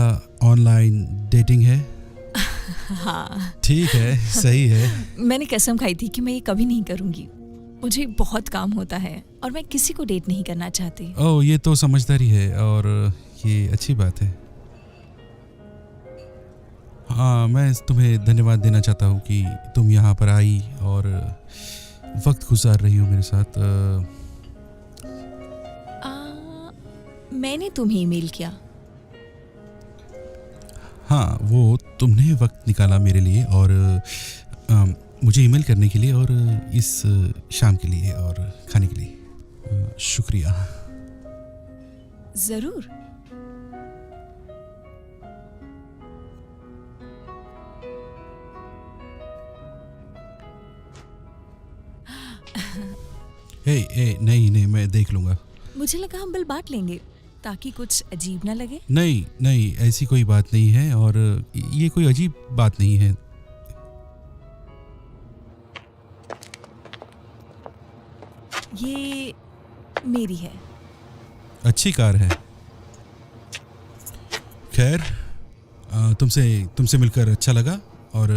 ऑनलाइन डेटिंग है? हाँ। ठीक है, सही है। मैंने कसम खाई थी कि मैं ये कभी नहीं करूंगी। मुझे बहुत काम होता है और मैं किसी को डेट नहीं करना चाहती। ओह, ये तो समझदारी है और ये अच्छी बात है। हाँ, मैं तुम्हें धन्यवाद देना चाहता हूँ कि तुम यहाँ पर आई और वक्त गुजार रही हो मेरे साथ। मैंने तुम्हें ईमेल किया। हाँ, वो तुमने वक्त निकाला मेरे लिए और मुझे ईमेल करने के लिए और इस शाम के लिए और खाने के लिए शुक्रिया। जरूर। नहीं, मैं देख लूँगा। मुझे लगा हम बिल बांट लेंगे ताकि कुछ अजीब ना लगे। नहीं, ऐसी कोई बात नहीं है और ये कोई अजीब बात नहीं है। ये मेरी है। अच्छी कार है। खैर, तुमसे मिलकर अच्छा लगा और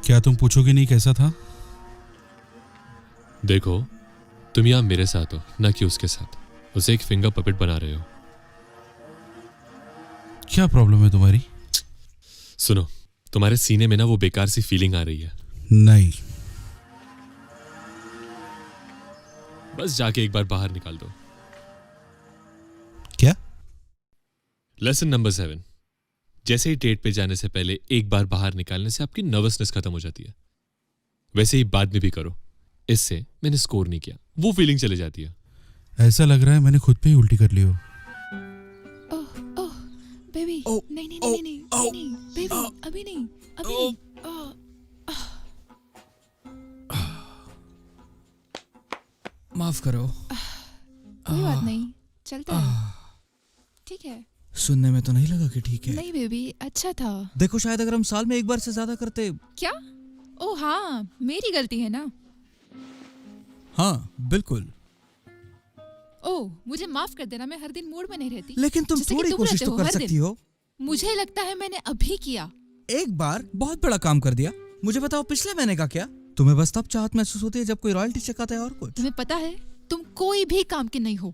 क्या तुम पूछोगे नहीं कैसा था? देखो, तुम यहाँ मेरे साथ हो, ना कि उसके साथ। उसे एक फिंगर पपेट बना रहे हो। क्या प्रॉब्लम है तुम्हारी? सुनो, तुम्हारे सीने में ना वो बेकार सी फीलिंग आ रही है। नहीं। बस जाके एक बार बाहर निकाल दो। क्या? लेसन नंबर 7, जैसे ही डेट पे जाने से पहले एक बार बाहर निकालने से आपकी नर्वसनेस खत्म हो जाती है। वैसे ही बाद में भी करो, इससे मैंने स्कोर नहीं किया, वो फीलिंग चली जाती है। ऐसा लग रहा है मैंने खुद पे ही उल्टी कर ली हो। ओह ओह बेबी, ओह, नहीं नहीं ओह, नहीं नहीं ओह, नहीं बेबी, अभी नहीं, अभी नहीं। माफ करो। कोई बात नहीं, चलता है। ठीक है। सुनने में तो नहीं लगा कि ठीक है। नहीं बेबी, अच्छा था। देखो, शायद अगर हम साल में एक बार से ज्यादा करते। क्या? ओह हाँ, मेरी गलती है ना। हाँ बिल्कुल। ओह, मुझे माफ कर देना, मैं हर दिन मूड में नहीं रहती। लेकिन तुम जैसे कि थोड़ी तुम कोशिश रहते तो हो कर हर सकती दिन। हो। मुझे लगता है मैंने अभी किया। एक बार बहुत बड़ा काम कर दिया। मुझे बताओ पिछले महीने का क्या? तुम्हें बस तब चाहत महसूस होती है जब कोई रॉयल्टी चेक आता है और कुछ। तुम्हें पता है, तुम कोई भी काम के नहीं हो।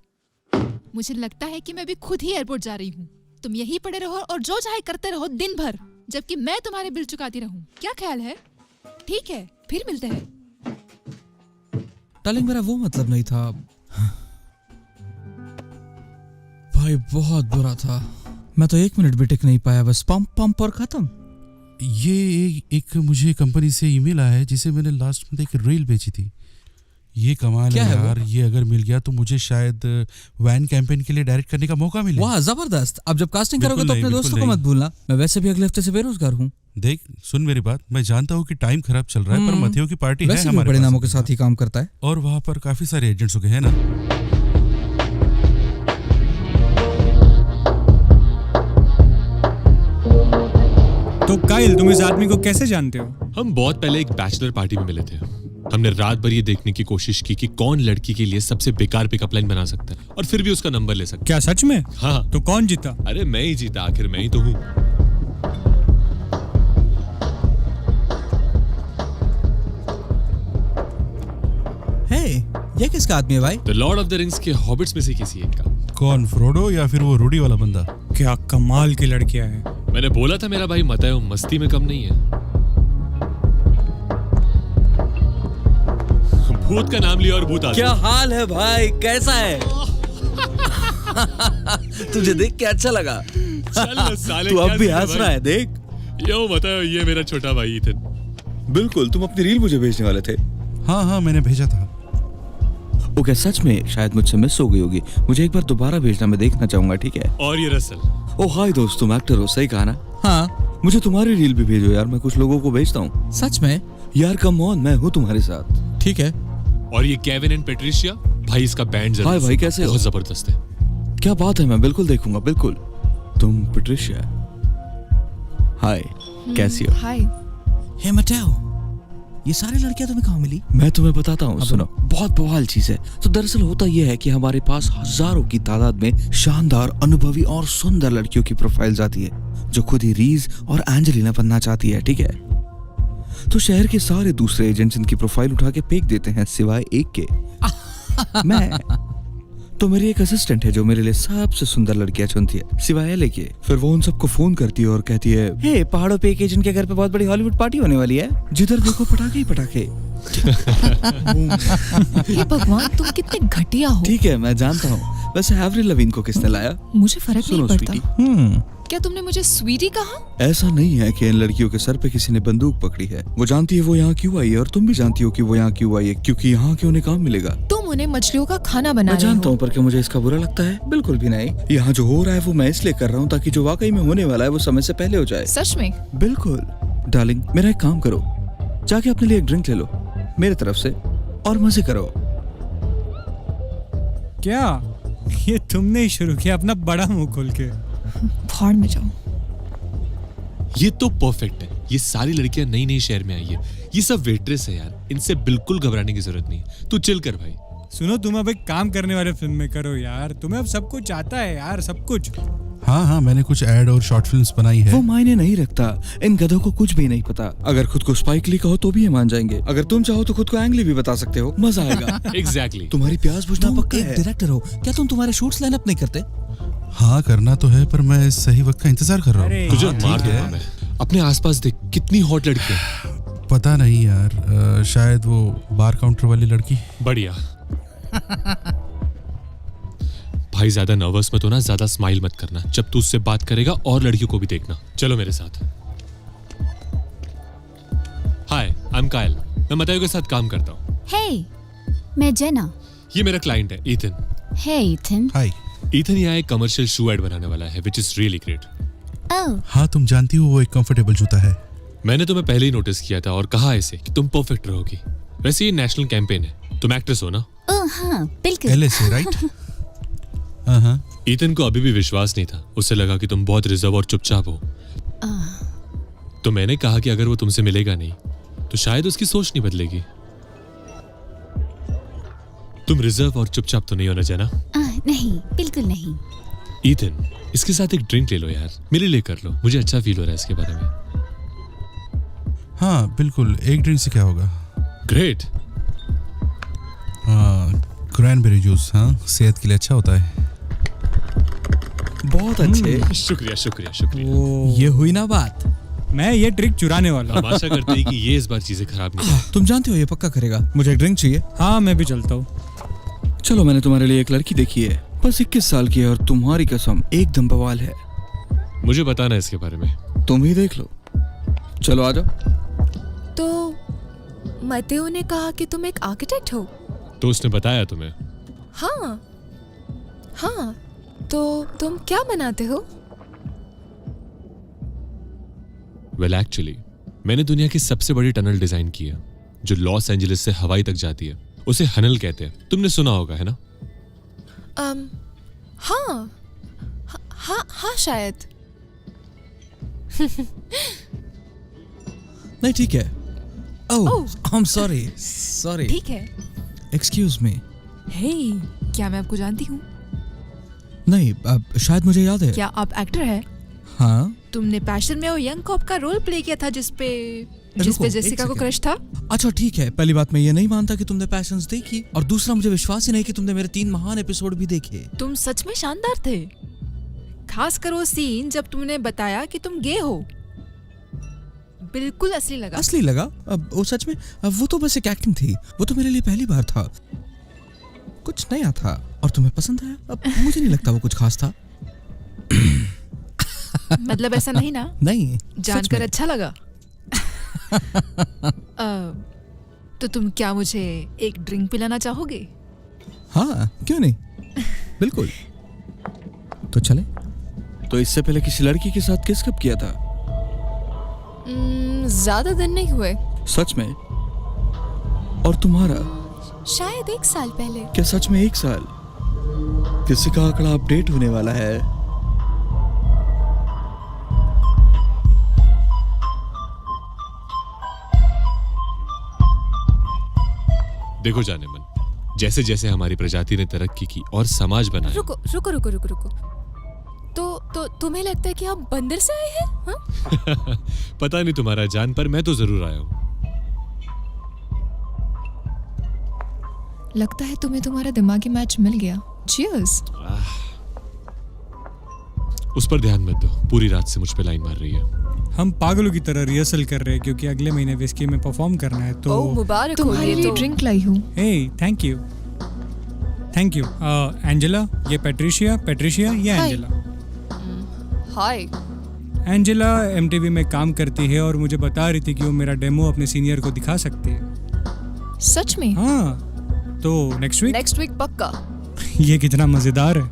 मुझे लगता है कि मैं भी खुद ही एयरपोर्ट जा रही हूँ। तुम यहीं पड़े रहो और जो चाहे करते रहो दिन भर, जबकि मैं तुम्हारे बिल चुकाती रहूं। क्या ख्याल है? ठीक है, फिर मिलते हैं। डार्लिंग, मेरा वो मतलब नहीं था। भाई बहुत बुरा था। मैं तो 1 मिनट भी टिक नहीं पाया, बस पंप पंप और खत्म। ये एक मुझे कंपनी से ईमेल आया है जिसे मैंने लास्ट में एक रील बेची थी। ये कमाल क्या है है वो? यार। ये अगर मिल गया तो मुझे शायद वैन कैंपेन के लिए डायरेक्ट करने का मौका मिले। वाह जबरदस्त। अब जब कास्टिंग बिल्कुल करोगे तो नहीं, अपने बिल्कुल दोस्तों को नहीं। मत भूलना। मैं वैसे भी अगले हफ्ते से बेरोजगार हूँ। देख, सुन मेरी बात। मैं जानता हूँ कि टाइम खराब चल रहा है, पर मथियो की पार्टी है वैसे भी हमारे बड़े पास नामों के अभी। साथ ही काम करता है। और वहाँ पर काफी सारे एजेंट्स हो गए हैं ना। तो काइल, तुम इस आदमी को कैसे जानते हो? हम बहुत पहले एक बैचलर पार्टी में मिले थे। हमने रात भर ये देखने की कोशिश की कि कौन लड़की के लिए सबसे बेकार पिकअप लाइन बना सकता है और फिर भी उसका नंबर ले सकता क्या सच में? है। हाँ, तो कौन जीता? अरे मैं ही जीता, आखिर मैं ही तो हूँ। हे, ये किसका आदमी है भाई? The Lord of the rings के हॉबिट्स में से किसी एक का। कौन, फ्रोडो या फिर वो रूडी वाला बंदा? क्या कमाल की लड़कियां हैं। मैंने बोला था मेरा भाई मतायो मस्ती में कम नहीं है। भूत का नाम लिया और भूत आ गया। क्या हाल है भाई, कैसा है? तुझे देख के अच्छा लगा। चल ना साले, तू क्या अब भी सीन है हंस भाई? रहा है, देख। यो मतायो, ये मेरा छोटा भाई इथन। बिल्कुल, तुम अपनी रील मुझे भेजने वाले थे। हाँ हाँ, मैंने भेजा था। ओके, सच में शायद मुझसे मिस हो गई होगी। मुझे एक बार दोबारा भेजना, मैं देखना चाहूंगा, ठीक है? और ये रसल। ओ हाय दोस्त, तुम एक्टर हो, सही कहा ना? हाँ, मुझे तुम्हारी रील भी भेजो यार, मैं कुछ लोगों को भेजता हूँ। सच में? यार कम ऑन, मैं हूँ तुम्हारे साथ। ठीक है। और ये केविन एंड पेट्रिशिया, भाई इसका बैंड जरूर। हाय भाई, कैसे हो? बहुत जबरदस्त है। क्या बात है, मैं बिल्कुल देखूंगा, बिल्कुल। तुम पेट्रिशिया, हाय, कैसी हो? हाय। हे मटेओ, ये सारी लड़कियां तुम्हें कहाँ मिली? मैं तुम्हें बताता हूँ, सुनो, बहुत बवाल चीज है। तो दरअसल होता यह है कि हमारे पास हजारों की तादाद में शानदार, अनुभवी और सुंदर लड़कियों की प्रोफाइल्स आती है जो खुद ही रीज और एंजेलिना बनना चाहती है, ठीक है? तो शहर के सारे दूसरे एजेंट्स इनकी प्रोफाइल उठा के फेंक देते हैं, सिवाय एक के। मैं तो मेरी एक असिस्टेंट है जो मेरे लिए सबसे सुंदर लड़कियां चुनती है, सिवाय एले के। फिर वो उन सबको फोन करती है और कहती है, हे, पहाड़ों पे एक एजेंट के घर पे बहुत बड़ी हॉलीवुड पार्टी होने वाली है, जिधर देखो पटाखे ही पटाखे। हे भगवान, तुम कितने घटिया हो। ठीक है, मैं जानता हूँ। वैसे एवरी लवीन को किसने लाया? मुझे फर्क नहीं सुनो पड़ता। स्वीटी, क्या तुमने मुझे स्वीटी कहा? ऐसा नहीं है कि इन लड़कियों के सर पे किसी ने बंदूक पकड़ी है। वो जानती है वो यहाँ क्यों आई है, और तुम भी जानती हो कि वो यहाँ क्यों आई है, क्योंकि यहाँ के उन्हें काम मिलेगा। तुम उन्हें मछलियों का खाना बना मैं रहे जानता हो। हूँ, पर क्या मुझे इसका बुरा लगता है? बिल्कुल भी नहीं। यहाँ जो हो रहा है वो मैं इसलिए कर रहा हूँ ताकि जो वाकई में होने वाला है वो समय से पहले हो जाए। सच में? बिल्कुल। डार्लिंग, मेरा एक काम करो, जाके अपने लिए एक ड्रिंक ले लो मेरे तरफ से और मजे करो। क्या ये तुमने ही शुरू किया अपना बड़ा मुंह खोल के? भाड़ में जाओ। ये तो परफेक्ट है। ये सारी लड़कियां नई नई शहर में आई है। ये सब वेट्रेस है यार, इनसे बिल्कुल घबराने की जरूरत नहीं। तू चिल कर भाई। सुनो, तुम अब एक काम करने वाले फिल्म में करो यार। तुम्हें अब सब कुछ आता है यार, सब कुछ। हाँ हाँ, मैंने कुछ एड और शॉर्ट फिल्म्स बनाई है। वो मायने नहीं रखता, इन गधों को कुछ भी नहीं पता। अगर खुद को स्पाइक ली कहो तो भी ये मान जाएंगे। अगर तुम चाहो तो खुद को एंग ली भी बता सकते हो, मजा आएगा। एग्जैक्टली। तुम्हारी प्यास बुझना पक्का एक है। डायरेक्टर हो, क्या तुम तुम्हारे शूट्स लाइन अप नहीं करते? हाँ करना तो है, पर मैं सही वक्त का इंतजार कर रहा अरे हूँ। तुझे हाँ, मार ठीक है। दूंगा मैं। अपने आसपास देख, कितनी हॉट लड़की है। पता नहीं यार, शायद वो बार काउंटर वाली लड़की। बढ़िया। भाई ज्यादा नर्वस मत होना, ज्यादा स्माइल मत करना। जब तू उससे बात करेगा और लड़कियों को भी देखना। चलो मेरे साथ। हाय, आई एम कायल। मैं मतायो के साथ काम करता हूँ। हे, मैं जेना। ये मेरा क्लाइंट है ईथन। हे इथन। हाय। ईथन यहाँ एक कमर्शियल शू एड बनाने वाला है, विच इज रियली ग्रेट। ओह, हाँ तुम जानती हो वो एक कंफर्टेबल जूता है। मैंने तुम्हें पहले ही नोटिस किया था और कहा ऐसे कि तुम परफेक्ट रहोगी। वैसे ये नेशनल कैंपेन है, तुम एक्ट्रेस हो ना? ओह हाँ, बिल्कुल। LSA right? हाँ हाँ। ईथन को अभी भी विश्वास नहीं था। उसे लगा कि तुम बहुत रिजर्व और चुपचाप हो। तो मैंने कहा कि अगर वो तुमसे मिलेगा नहीं तो शायद उसकी सोच नहीं बदलेगी। तुम रिजर्व और चुपचाप तो नहीं होना जाना। नहीं, बिल्कुल नहीं। ईथन, इसके साथ एक ड्रिंक ले लो यार, मेरे लिए कर लो। मुझे अच्छा फील हो रहा है इसके बारे में। हाँ बिल्कुल, एक ड्रिंक से क्या होगा। ग्रेट। क्रैनबेरी जूस, हाँ सेहत के लिए अच्छा होता है। बहुत अच्छे। शुक्रिया शुक्रिया शुक्रिया। ये हुई ना बात। मैं ये ट्रिक चुराने वाला हम हूँ। आशा करते हैं कि ये इस बार चीजें खराब नहीं करें। तुम जानते हो ये पक्का करेगा। मुझे ड्रिंक चाहिए। हाँ मैं भी चलता हूँ। चलो, मैंने तुम्हारे लिए एक लड़की देखी है, बस 21 साल की है और तुम्हारी कसम एकदम बवाल है। मुझे बताना है इसके बारे में। तुम ही देख लो। चलो आ जाओ। तो मतेओ ने कहा कि तुम एक आर्किटेक्ट हो। तो उसने बताया तुम्हें? हाँ हाँ, तो तुम क्या बनाते हो? वेल एक्चुअली मैंने दुनिया की सबसे बड़ी टनल डिजाइन की है जो लॉस एंजलिस से हवाई तक जाती है। उसे हनल कहते हैं, तुमने सुना होगा है ना? हाँ हाँ हाँ शायद। नहीं ठीक है। ओह, आई एम सॉरी। सॉरी। ठीक है। Excuse me. हे, क्या मैं आपको जानती हूँ? नहीं, शायद मुझे याद है। क्या आप एक्टर हैं? हाँ। तुमने पैशन में वो यंग कॉप का रोल प्ले किया था जिसपे रुको, एक जेसिका को सेकंड। क्रश था। अच्छा ठीक है, पहली बात मैं ये नहीं मानता कि तुमने पैशंस देखी, और दूसरा मुझे विश्वास ही नहीं कि तुमने मेरे 3 महान एपिसोड भी देखे। तुम सच में शानदार थे, खासकर वो सीन जब तुमने बताया कि तुम गे हो। बिल्कुल असली लगा। असली लगा? अब वो सच में, अब वो तो बस एक एक्टिंग थी। वो तो मेरे लिए पहली बार था, कुछ नया था, और तुम्हें पसंद आया। अब मुझे नहीं लगता वो कुछ खास था। मतलब ऐसा नहीं ना? नहीं, सच जानकर में। अच्छा लगा। तो तुम क्या मुझे एक ड्रिंक पिलाना चाहोगे? हाँ क्यों नहीं, बिल्कुल। तो चले। तो इससे पहले किसी लड़की के साथ किस कब किया था? ज्यादा दिन नहीं हुए। सच में? और तुम्हारा? शायद 1 साल पहले। क्या सच में 1 साल? किसी का आंकड़ा अपडेट होने वाला है। देखो जाने मन, जैसे जैसे हमारी प्रजाति ने तरक्की की और समाज बनाया। रुको रुको रुको रुको रुको। तो तुम्हें लगता है कि आप बंदर से आए हैं? हाँ? पता नहीं तुम्हारा जान, पर मैं तो जरूर आया हूँ। लगता है तुम्हें तुम्हारा दिमागी मैच मिल गया। चीयर्स। उस पर ध्यान मत दो, पूरी रात से मुझ पे लाइन मार रही है। हम पागलों की तरह रिहर्सल कर रहे हैं क्योंकि अगले महीने विस्की में परफॉर्म करना है। तो ओह मुबारक हो। तुम्हारे लिए ड्रिंक लाई हूँ। Hey thank you thank you. Angela, ये पेट्रिशिया ये Hi. Angela. Hi. Angela MTV में काम करती है और मुझे बता रही थी कि वो मेरा डेमो अपने सीनियर को दिखा सकती है। सच में? हाँ, तो नेक्स्ट वीक पक्का। ये कितना मजेदार है।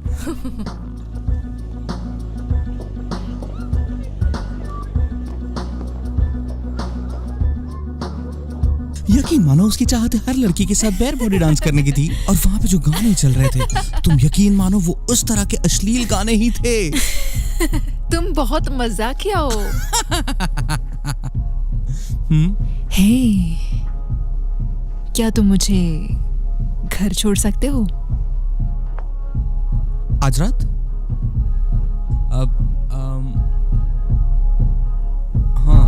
यकीन मानो उसकी चाहत हर लड़की के साथ बेयर बॉडी डांस करने की थी, और वहाँ पे जो गाने चल रहे थे, तुम यकीन मानो वो उस तरह के अश्लील गाने ही थे। तुम बहुत मजाकिया हो। हे, क्या तुम मुझे घर छोड़ सकते हो? आज रात? अब हाँ,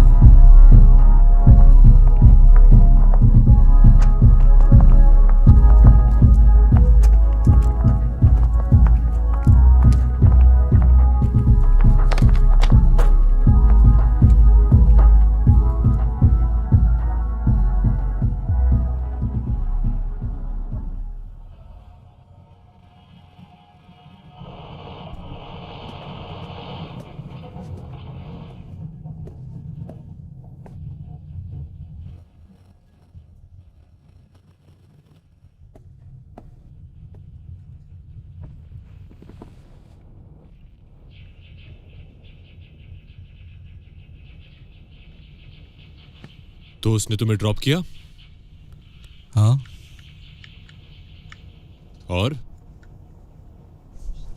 तो उसने तुम्हें ड्रॉप किया? हाँ, और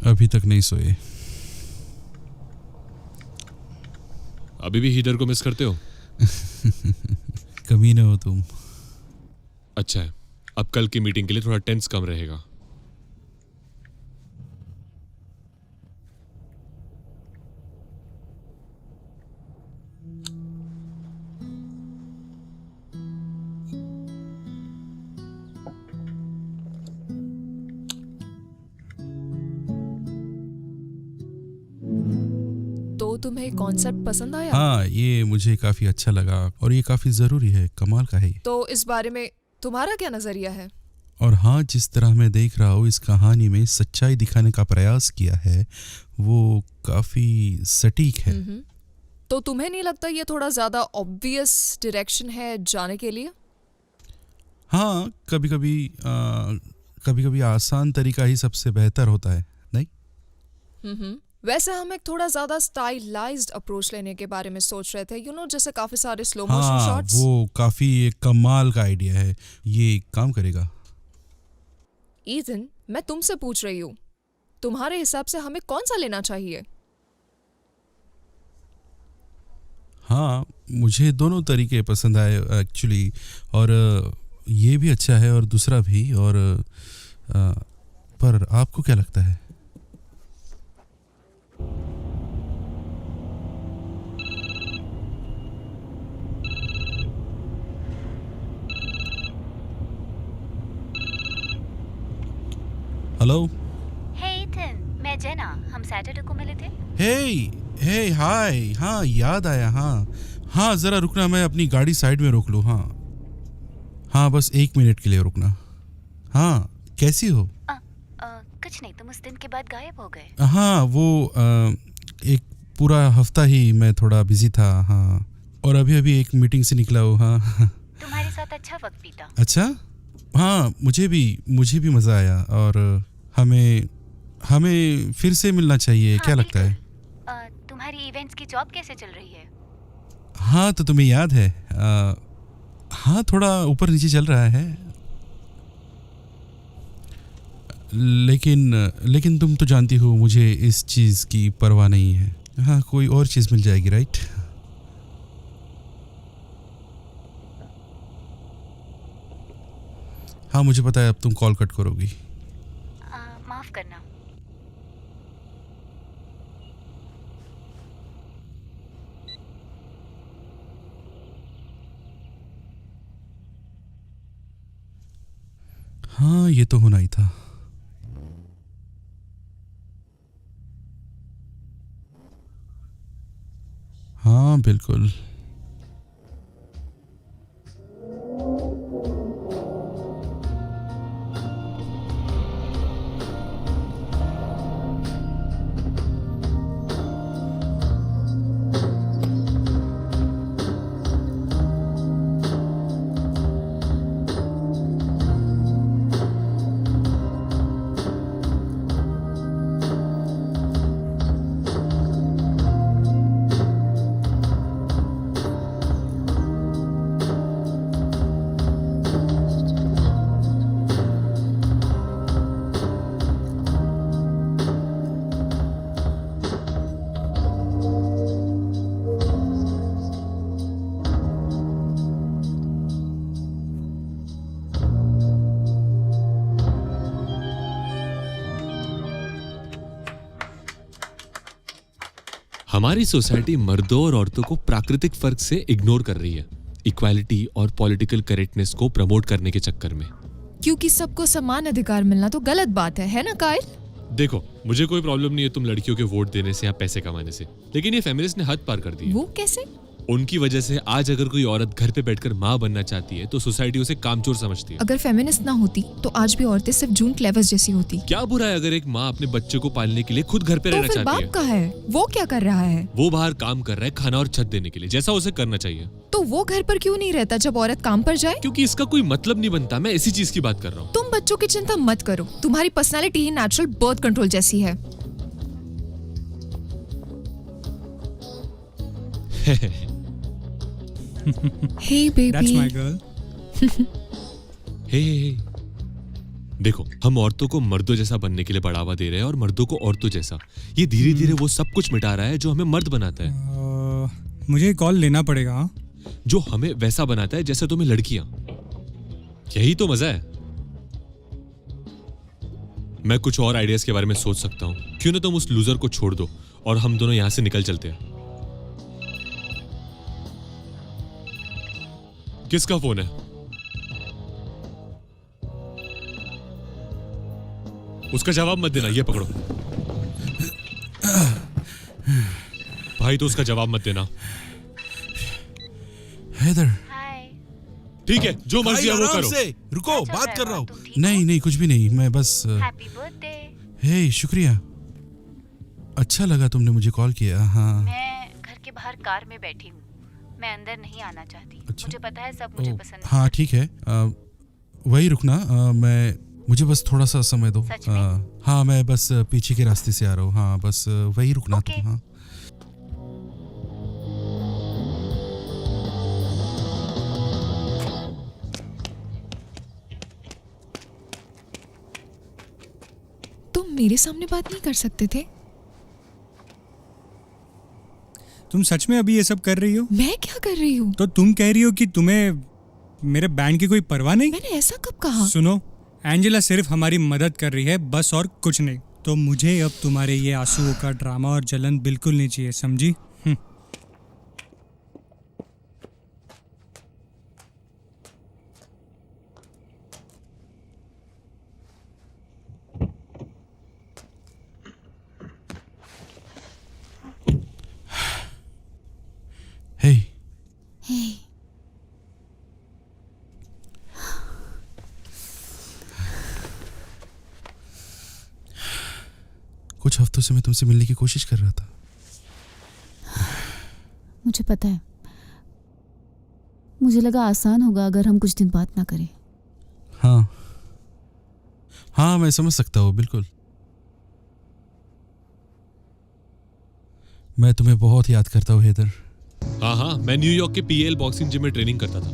अभी तक नहीं सोए। अभी भी हीदर को मिस करते हो? कमीने हो तुम। अच्छा है, अब कल की मीटिंग के लिए थोड़ा टेंस कम रहेगा। तो तुम्हें कॉन्सेप्ट पसंद आया? हाँ, ये मुझे काफी अच्छा लगा और ये काफी जरूरी है, कमाल का है ये। तो इस बारे में तुम्हारा क्या नजरिया है? और हाँ, जिस तरह मैं देख रहा हूँ इस कहानी में सच्चाई दिखाने का प्रयास किया है वो काफी सटीक है। तो तुम्हें नहीं लगता ये थोड़ा ज्यादा ऑब्वियस डायरेक्शन है जाने के लिए? हाँ, कभी कभी आसान तरीका ही सबसे बेहतर होता है, नहीं? वैसे हम एक थोड़ा ज्यादा स्टाइलाइज्ड अप्रोच लेने के बारे में सोच रहे थे, जैसे काफी सारे स्लो मोशन हाँ, शॉट्स। वो काफी एक कमाल का आइडिया है, ये काम करेगा। ईथन, मैं तुमसे पूछ रही हूँ, तुम्हारे हिसाब से हमें कौन सा लेना चाहिए? हाँ, मुझे दोनों तरीके पसंद आए एक्चुअली, और ये भी अच्छा है और दूसरा भी, और पर आपको क्या लगता है? हेलो। हे इथन, मैं जेना, हम सैटरडे को मिले थे। हे हाय, हाँ याद आया। हाँ जरा रुकना, मैं अपनी गाड़ी साइड में रोक लूँ। हाँ बस 1 मिनट के लिए रुकना। हाँ, कैसी हो? कुछ नहीं, तुम उस दिन के बाद गायब हो गए। हाँ, वो एक पूरा हफ्ता ही मैं थोड़ा बिजी था। हाँ, और अभी एक मीटिंग से निकला हूँ। हाँ। तुम्हारे साथ अच्छा वक्त बीता। अच्छा, हाँ मुझे भी मज़ा आया, और हमें फिर से मिलना चाहिए। हाँ, क्या लगता है? तुम्हारी इवेंट्स की जॉब कैसे चल रही है? हाँ, तो तुम्हें याद है, हाँ थोड़ा ऊपर नीचे चल रहा है, लेकिन तुम तो जानती हो मुझे इस चीज़ की परवाह नहीं है। हाँ, कोई और चीज़ मिल जाएगी, राइट? हाँ, मुझे पता है अब तुम कॉल कट करोगी। माफ करना। हाँ, ये तो होना ही था। हाँ बिल्कुल। हमारी सोसाइटी मर्दों और औरतों को प्राकृतिक फर्क से इग्नोर कर रही है, इक्वालिटी और पॉलिटिकल करेक्टनेस को प्रमोट करने के चक्कर में। क्योंकि सबको समान अधिकार मिलना तो गलत बात है ना कायल? देखो, मुझे कोई प्रॉब्लम नहीं है तुम लड़कियों के वोट देने से या पैसे कमाने से, लेकिन ये फेमिनिस्ट ने हद पार कर दी है। वो कैसे? उनकी वजह से आज अगर कोई औरत घर पे बैठकर माँ बनना चाहती है तो सोसाइटी उसे कामचोर समझती है। अगर फेमिनिस्ट ना होती तो आज भी औरतें सिर्फ जून क्लेवर्स जैसी होती। क्या बुरा है अगर एक माँ अपने बच्चे को पालने के लिए खुद घर पे तो रहना फिर चाहती है? बाप का है, वो क्या कर रहा है? वो बाहर काम कर रहा है खाना और छत देने के लिए, जैसा उसे करना चाहिए। तो वो घर पर क्यों नहीं रहता जब औरत काम पर जाए? क्योंकि इसका कोई मतलब नहीं बनता। मैं इसी चीज की बात कर रहा हूँ। तुम बच्चों की चिंता मत करो, तुम्हारी पर्सनालिटी ही नेचुरल बर्थ कंट्रोल जैसी है। Hey baby. That's my girl. हे देखो, हम औरतों को मर्दों जैसा बनने के लिए बढ़ावा दे रहे हैं और मर्दों को औरतों जैसा। ये धीरे धीरे वो सब कुछ मिटा रहा है जो हमें मर्द बनाता है। मुझे कॉल लेना पड़ेगा। हाँ? जो हमें वैसा बनाता है जैसे तुम्हें लड़कियां। यही तो मजा है। मैं कुछ और आइडियाज के बारे में सोच सकता हूँ। क्यों ना तुम उस लूजर को छोड़ दो और हम दोनों यहां से निकल चलते हैं। किसका फोन है? उसका जवाब मत देना, ये पकड़ो। भाई तो उसका जवाब मत देना। हैदर, ठीक है, जो मर्जी है वो करो। रुको, बात कर रहा हूँ। नहीं नहीं, कुछ भी नहीं, मैं बस। Happy birthday. हे, शुक्रिया। अच्छा लगा तुमने मुझे कॉल किया। हाँ, मैं घर के बाहर कार में बैठी हूँ, मैं अंदर नहीं आना चाहती। अच्छा। मुझे पता है सब मुझे पसंद हाँ ठीक है, वही रुकना। मुझे बस थोड़ा सा समय दो। सच में? हाँ, मैं बस पीछे के रास्ते से आ रहा हूँ। हाँ, बस वही रुकना ओके। तुम। हाँ, तुम मेरे सामने बात नहीं कर सकते थे? तुम सच में अभी ये सब कर रही हो? मैं क्या कर रही हूँ? तो तुम कह रही हो कि तुम्हें मेरे बैंड की कोई परवाह नहीं? मैंने ऐसा कब कहा? सुनो, एंजेला सिर्फ हमारी मदद कर रही है, बस, और कुछ नहीं। तो मुझे अब तुम्हारे ये आंसुओं का ड्रामा और जलन बिल्कुल नहीं चाहिए, समझी? हे, कुछ हफ्तों से मैं तुमसे मिलने की कोशिश कर रहा था। मुझे पता है। मुझे लगा आसान होगा अगर हम कुछ दिन बात ना करें। हाँ हाँ, मैं समझ सकता हूँ, बिल्कुल। मैं तुम्हें बहुत याद करता हूँ हैदर। हाँ हाँ, मैं न्यूयॉर्क के पीएल बॉक्सिंग जिम में ट्रेनिंग करता था।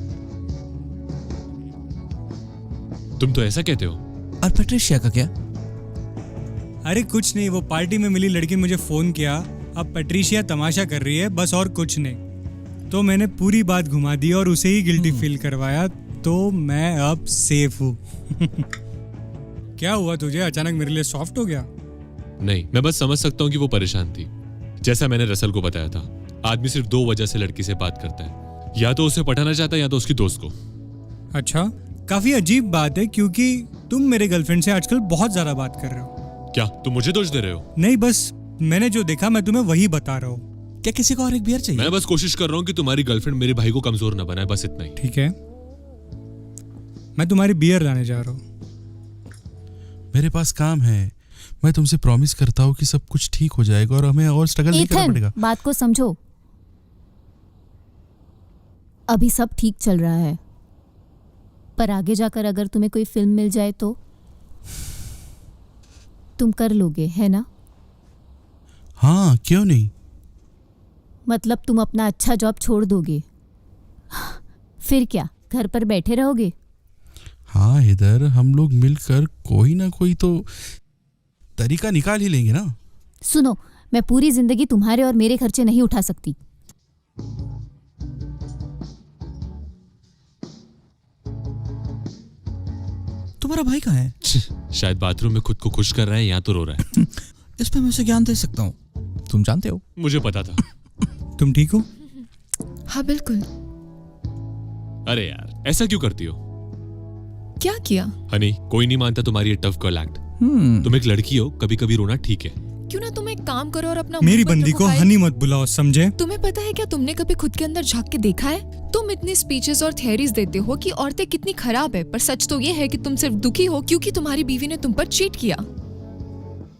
तुम तो ऐसा कहते हो। और पेट्रिशिया का क्या? अरे कुछ नहीं, वो पार्टी में मिली लड़की ने मुझे फोन किया। अब पेट्रिशिया तमाशा कर रही है, बस, और कुछ नहीं। तो मैंने पूरी बात घुमा दी और उसे ही गिल्टी फील करवाया। तो मैं अब सेफ हूँ। क्या हुआ तुझे? अचानक मेरे लिए सॉफ्ट हो गया? नहीं, मैं बस समझ सकता हूँ कि वो परेशान थी। जैसा मैंने रसल को बताया था, आदमी सिर्फ दो वजह से लड़की से बात करता है, या तो उसे पटाना चाहता है या तो उसकी दोस्त को। अच्छा, काफी अजीब बात है, क्योंकि तुम मेरे गर्लफ्रेंड से आजकल बहुत ज्यादा बात कर रहे हो। क्या तुम मुझे दोष दे रहे हो? नहीं, बस मैंने जो देखा मैं तुम्हें वही बता रहा हूँ। क्या किसी को और एक बियर चाहिए? मैं बस कोशिश कर रहा हूँ कि तुम्हारी गर्लफ्रेंड मेरे भाई को कमजोर न बनाए, बस इतना ही। ठीक है, मैं तुम्हारी बियर लाने जा रहा हूँ। मेरे पास काम है। मैं तुमसे प्रॉमिस करता हूँ कि सब कुछ ठीक हो जाएगा और हमें और स्ट्रगल नहीं करना पड़ेगा। बात को समझो। अभी सब ठीक चल रहा है, पर आगे जाकर अगर तुम्हें कोई फिल्म मिल जाए तो तुम कर लोगे, है ना? हाँ, क्यों नहीं। मतलब तुम अपना अच्छा जॉब छोड़ दोगे, फिर क्या घर पर बैठे रहोगे? हाँ इधर हम लोग मिलकर कोई ना कोई तो तरीका निकाल ही लेंगे ना। सुनो, मैं पूरी जिंदगी तुम्हारे और मेरे खर्चे नहीं उठा सकती। तुम्हारा भाई कहाँ है? शायद बाथरूम में खुद को खुश कर रहा है या तो रो रहा है। इस पे मैं उसे ज्ञान दे सकता हूँ। तुम जानते हो। मुझे पता था। तुम ठीक हो? हाँ बिल्कुल। अरे यार ऐसा क्यों करती हो? क्या किया? हनी, कोई नहीं मानता तुम्हारी ये टफ गर्ल एक्ट। तुम एक लड़की हो, कभी कभी रोना ठीक है। क्यों ना तुम एक काम करो और अपना मेरी मुंह मत बंदी को ढुकाए। हनी मत बुलाओ, समझे? तुम्हें पता है क्या, तुमने कभी खुद के अंदर झांक के देखा है? तुम इतनी स्पीचेस और थियरीज देते हो कि औरतें कितनी खराब है, पर सच तो ये है कि तुम सिर्फ दुखी हो क्योंकि तुम्हारी बीवी ने तुम पर चीट किया।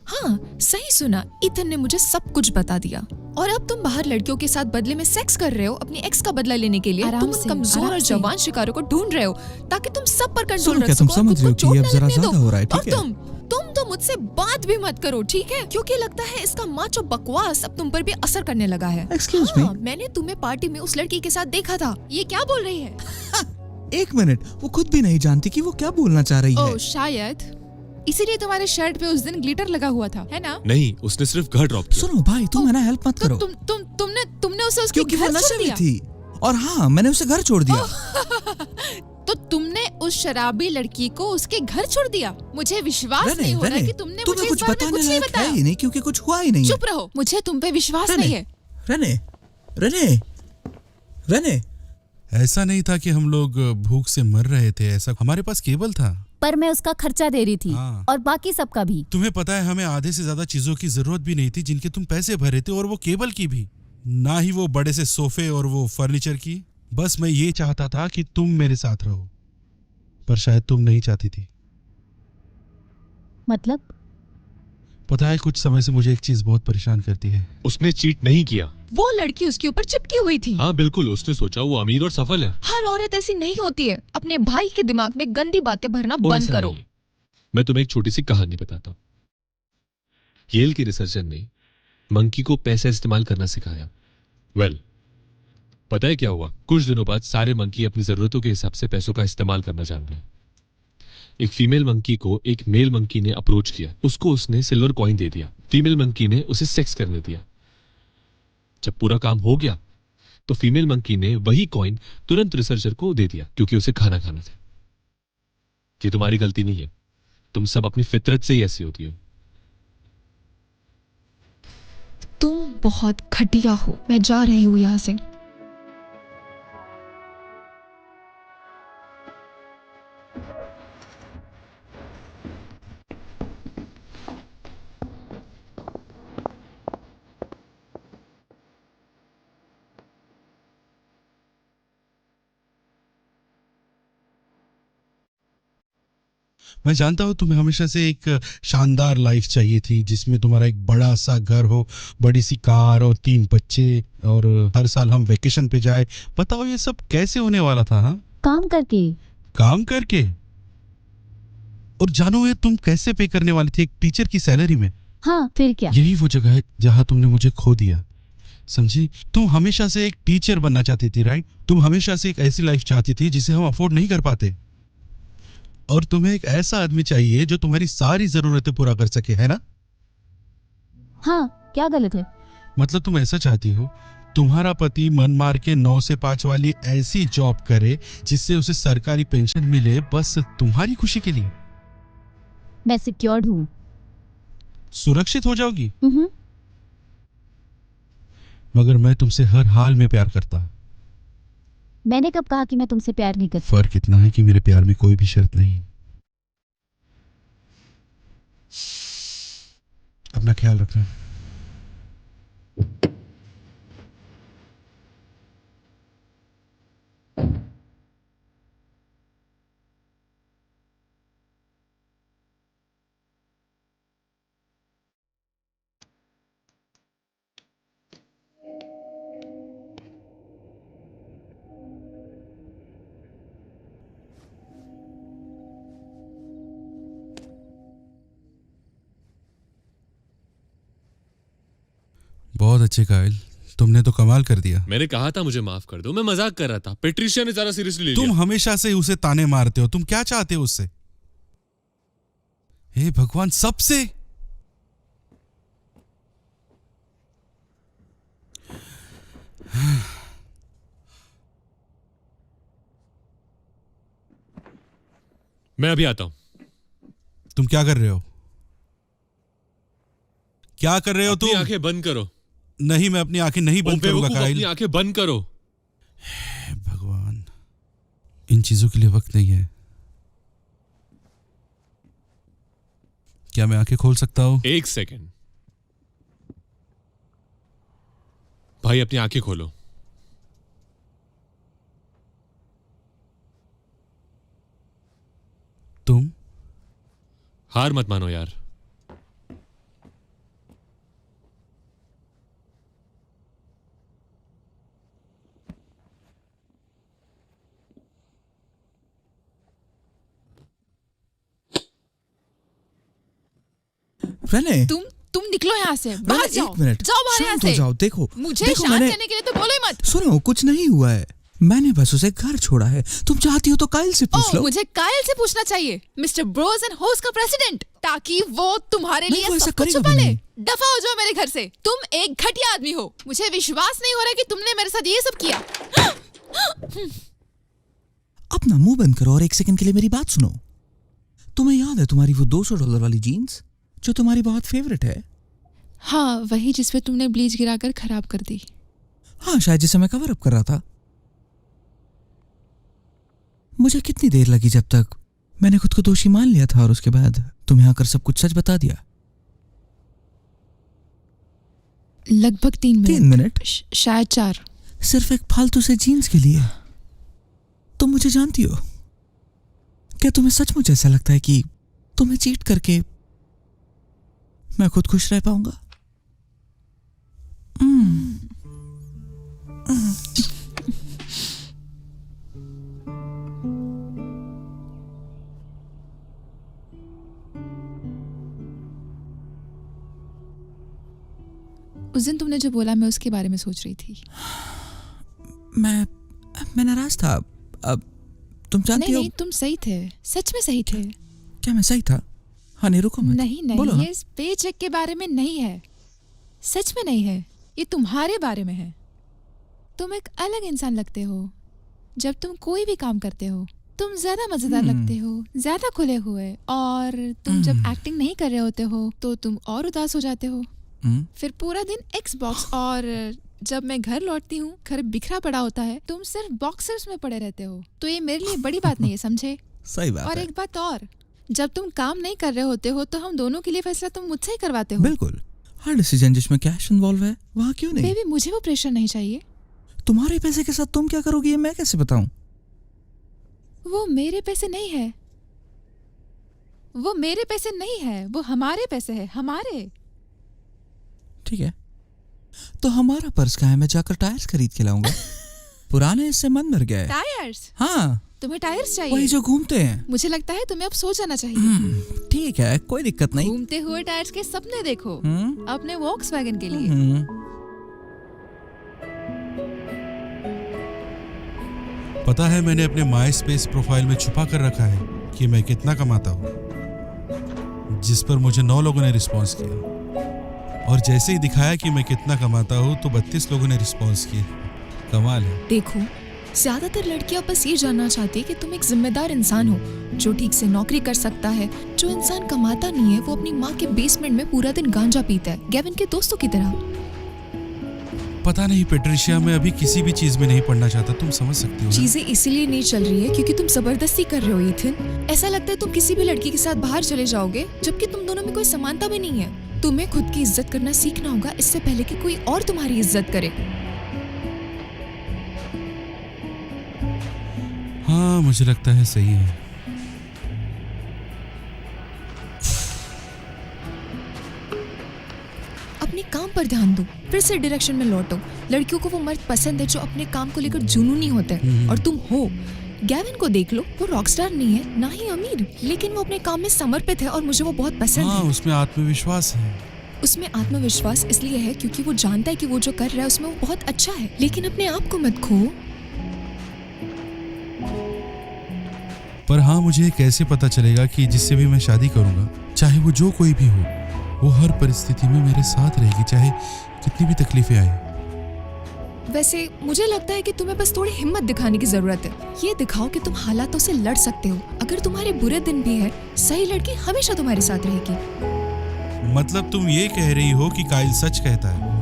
हाँ सही सुना, इथन ने मुझे सब कुछ बता दिया। और अब तुम बाहर लड़कियों के साथ बदले में सेक्स कर रहे हो अपनी एक्स का बदला लेने के लिए। आराम तुम उन से, कमजोर आराम और से। जवान शिकारों को ढूंढ रहे हो ताकि तुम सब पर कंट्रोल सुनो, रख क्या सको तुम और समझ खुद रहे हो को कि ये चोट अब न जरा लगने ज्यादा दो। हो रहा है, ठीक और है? तुम तो मुझसे बात भी मत करो, ठीक है? क्योंकि लगता है इसका माचो बकवास अब तुम पर भी असर करने लगा है। Excuse me? मैंने तुम्हें पार्टी में उस लड़की के साथ देखा था। ये क्या बोल रही है? एक मिनट, वो खुद भी नहीं जानती कि वो क्या बोलना चाह रही है। ओह शायद इसीलिए तुम्हारे शर्ट पे उस दिन ग्लिटर लगा हुआ था, है ना? नहीं, उसने सिर्फ घर ड्रॉप किया। सुनो भाई, तुम है ना, हेल्प मत तो करो। तुमने उसे उसके क्योंकि वो घर नशे छोड़ में दिया। थी। और हाँ, मैंने उसे घर छोड़ दिया। तो तुमने उस शराबी लड़की को उसके घर छोड़ दिया? मुझे विश्वास नहीं हो रहा है कि तुमने मुझे इस कुछ बारे में बताने कुछ नहीं लायक है बताया। ही नहीं, क्योंकि कुछ हुआ ही नहीं है। चुप रहो, मुझे तुम पे विश्वास रने, नहीं है। रने, रने, रने, ऐसा नहीं था कि हम लोग भूख से मर रहे थे, ऐसा हमारे पास केबल था। पर मैं उसका खर्चा दे रही थी हाँ। और बाकी सबका भी। तुम्हें पता है हमें आधे से ज्यादा चीजों की जरूरत भी नहीं थी जिनके तुम पैसे भरे थे, और वो केबल की भी ना ही, वो बड़े से सोफे और वो फर्नीचर की। बस मैं ये चाहता था कि तुम मेरे साथ रहो, पर शायद तुम नहीं चाहती थी। मतलब? पता है कुछ समय से मुझे एक चीज बहुत परेशान करती है। उसने चीट नहीं किया। वो लड़की उसके ऊपर चिपकी हुई थी। हाँ बिल्कुल, उसने सोचा वो अमीर और सफल है। हर औरत ऐसी नहीं होती है। अपने भाई के दिमाग में गंदी बातें भरना वो बंद ऐसा करो। नहीं है। मैं तुम्हें एक छोटी सी कहानी बताता हूँ। येल के रिसर्चर ने मंकी को पैसे इस्तेमाल करना सिखाया। पता है क्या हुआ? कुछ दिनों बाद सारे मंकी अपनी जरूरतों के हिसाब से पैसों का इस्तेमाल करना जान गए। एक फीमेल मंकी को एक मेल मंकी ने अप्रोच किया, उसको उसने सिल्वर कॉइन दे दिया। फीमेल मंकी ने उसे सेक्स करने दिया। जब पूरा काम हो गया तो फीमेल मंकी ने वही कॉइन तुरंत रिसर्चर को दे दिया, क्योंकि उसे खाना खाना था। ये तुम्हारी गलती नहीं है, तुम सब अपनी फितरत से ही ऐसी होती हो। तुम बहुत घटिया हो। मैं जा रही हूँ यहाँ से। मैं जानता हूँ तुम्हें हमेशा से एक शानदार लाइफ चाहिए थी, जिसमें तुम्हारा एक बड़ा सा घर हो, बड़ी सी कार और 3 बच्चे, और हर साल हम वेकेशन पे जाए। बताओ ये सब कैसे होने वाला था? हाँ, काम करके। काम करके? और जानो ये तुम कैसे पे करने वाली थी? एक टीचर की सैलरी में? हाँ फिर क्या? यही वो जगह है जहाँ तुमने मुझे खो दिया, समझी? तुम हमेशा से एक टीचर बनना चाहती थी, राइट? तुम हमेशा से एक ऐसी लाइफ चाहती थी जिसे हम अफोर्ड नहीं कर पाते, और तुम्हें एक ऐसा आदमी चाहिए जो तुम्हारी सारी जरूरतें पूरा कर सके, है ना? हाँ, क्या गलत है? मतलब तुम ऐसा चाहती हो तुम्हारा पति मन मार के 9 से 5 वाली ऐसी जॉब करे जिससे उसे सरकारी पेंशन मिले, बस तुम्हारी खुशी के लिए। मैं सिक्योर्ड हूँ। सुरक्षित हो जाओगी। मगर मैं तुमसे हर हाल में प्यार करता। मैंने कब कहा कि मैं तुमसे प्यार नहीं करती? फर्क इतना है कि मेरे प्यार में कोई भी शर्त नहीं। अपना ख्याल रखना। बहुत अच्छे कायल, तुमने तो कमाल कर दिया। मैंने कहा था मुझे माफ कर दो, मैं मजाक कर रहा था। पेट्रिशिया ने ज्यादा सीरियसली ले तुम लिया। हमेशा से उसे ताने मारते हो, तुम क्या चाहते हो उससे? हे भगवान, सबसे। मैं अभी आता हूं। तुम क्या कर रहे हो? क्या कर रहे हो अपनी तुम? आंखें बंद करो। नहीं, मैं अपनी आंखें नहीं बंद करूंगा बेवकूफ, अपनी काइल। आंखें बंद करो। भगवान, इन चीजों के लिए वक्त नहीं है। क्या मैं आंखें खोल सकता हूं? एक सेकंड भाई, अपनी आंखें खोलो। तुम हार मत मानो यार। रेने, तुम निकलो यहाँ से, बाहर रेने, जाओ। एक मिनट, जाओ बाहर यहाँ शांत हो से। जाओ। देखो मुझे देखो, शांत मैंने रहने के लिए तो बोलो ही मत। सुनो, कुछ नहीं हुआ है। मैंने बस उसे घर छोड़ा है। तुम चाहती हो तो काइल से पूछ लो। मुझे कायल से पूछना चाहिए, मिस्टर ब्रोज एंड होस्ट का प्रेसिडेंट, ताकि वो तुम्हारे नहीं, वो लिए ऐसा सब कुछ करेगा छुपा भी ले। नहीं। दफा हो जाओ मेरे घर से। तुम एक घटिया आदमी हो। मुझे विश्वास नहीं हो रहा कि तुमने मेरे साथ ये सब किया। अपना मुंह बंद करो और एक सेकंड के लिए मेरी बात सुनो। तुम्हें याद है तुम्हारी वो $200 वाली जीन्स जो तुम्हारी बहुत फेवरेट है? हाँ, वही जिसपे तुमने ब्लीच गिराकर खराब कर दी। हाँ, शायद जिसे मैं कवर अप कर रहा था। मुझे कितनी देर लगी जब तक मैंने खुद को दोषी मान लिया था और उसके बाद तुम्हें आकर सब कुछ सच बता दिया। लगभग 3 मिनट? शायद 4। सिर्फ एक फालतू से जीन्स के लिए? तुम मुझे जानती हो। क्या तुम्हें सचमुच ऐसा लगता है कि तुम्हें चीट करके मैं खुद खुश रह पाऊंगा? उस दिन तुमने जो बोला, मैं उसके बारे में सोच रही थी। मैं नाराज था। अब तुम जानती हो। नहीं, तुम सही थे, सच में सही थे। क्या मैं सही था? हाँ, नहीं, रुको मत। नहीं, बोलो ना। ये इस पे चेक के बारे में नहीं है, सच में नहीं है। ये तुम्हारे बारे में है। तुम एक अलग इंसान लगते हो जब तुम कोई भी काम करते हो। तुम ज्यादा मजेदार लगते हो, ज्यादा खुले हुए, और तुम जब एक्टिंग नहीं कर रहे होते हो तो तुम और उदास हो जाते हो। फिर पूरा दिन Xbox, और जब मैं घर लौटती हूँ घर बिखरा पड़ा होता है, तुम सिर्फ बॉक्सर्स में पड़े रहते हो। तो ये मेरे लिए बड़ी बात नहीं है, समझे? सही बात और है। एक बात और, जब तुम काम नहीं कर रहे होते हो तो हम दोनों के लिए फैसला तुम मुझसे ही करवाते हो। बिल्कुल, हर डिसीजन जिसमें कैश इन्वॉल्व है वहाँ क्यों नहीं? बेबी, मुझे वो प्रेशर नहीं चाहिए। तुम्हारे पैसे के साथ तुम क्या करोगी ये मैं कैसे बताऊं? वो मेरे पैसे नहीं है, वो मेरे पैसे नहीं है, वो हमारे पैसे है, हमारे। ठीक है, तो हमारा पर्स कहाँ है? मैं जाकर टायर्स खरीद के लाऊंगा। पुराने इससे मन भर गया है। टायर्स? हाँ, तुम्हें टायर्स चाहिए? वही जो घूमते हैं। मुझे लगता है तुम्हें अब सो जाना चाहिए। ठीक है, कोई दिक्कत नहीं। घूमते हुए टायर्स के सपने देखो अपने वॉक्सवैगन के लिए। पता है, मैंने अपने माई स्पेस प्रोफाइल में छुपा कर रखा है कि मैं कितना कमाता हूँ, जिस पर मुझे 9 लोगों ने रिस्पॉन्स किया। और जैसे ही दिखाया कि मैं कितना कमाता हूँ तो 32 लोगों ने रिस्पॉन्स किया। कमाल है। देखो, ज्यादातर लड़कियां बस ये जानना चाहती है कि तुम एक जिम्मेदार इंसान हो जो ठीक से नौकरी कर सकता है। जो इंसान कमाता नहीं है वो अपनी माँ के बेसमेंट में पूरा दिन गांजा पीता है, गेविन के दोस्तों की तरह। पता नहीं पेट्रिशिया, मैं अभी किसी भी चीज में नहीं पढ़ना चाहता, तुम समझ सकती हो ना? चीजें इसीलिए नहीं चल रही है क्योंकि तुम जबरदस्ती कर रहे हो इथिन। ऐसा लगता है तुम किसी भी लड़की के साथ बाहर चले जाओगे जबकि तुम दोनों में कोई समानता भी नहीं है। तुम्हें खुद की इज्जत करना सीखना होगा इससे पहले कि कोई और तुम्हारी इज्जत करे। हाँ, मुझे लगता है सही है। अपने काम पर ध्यान दो, फिर से डायरेक्शन में लौटो। लड़कियों को वो मर्द पसंद है जो अपने काम को लेकर जुनूनी होते हैं, और तुम हो। गैविन को देख लो, वो रॉकस्टार नहीं है, ना ही अमीर, लेकिन वो अपने काम में समर्पित है और मुझे वो बहुत पसंद हाँ, है। उसमें आत्मविश्वास है। उसमें आत्मविश्वास इसलिए है क्योंकि वो जानता है कि वो जो कर रहा है उसमें वो बहुत अच्छा है, लेकिन अपने आप को मत खो। पर हाँ, मुझे कैसे पता चलेगा कि जिससे भी मैं शादी करूंगा, चाहे वो जो कोई भी हो, वो हर परिस्थिति में मेरे साथ रहेगी, चाहे कितनी भी तकलीफें आए। वैसे मुझे लगता है कि तुम्हें बस थोड़ी हिम्मत दिखाने की जरूरत है। ये दिखाओ कि तुम हालातों से लड़ सकते हो। अगर तुम्हारे बुरे दिन भी है, सही लड़की हमेशा तुम्हारे साथ रहेगी। मतलब तुम ये कह रही हो कि काइल सच कहता है?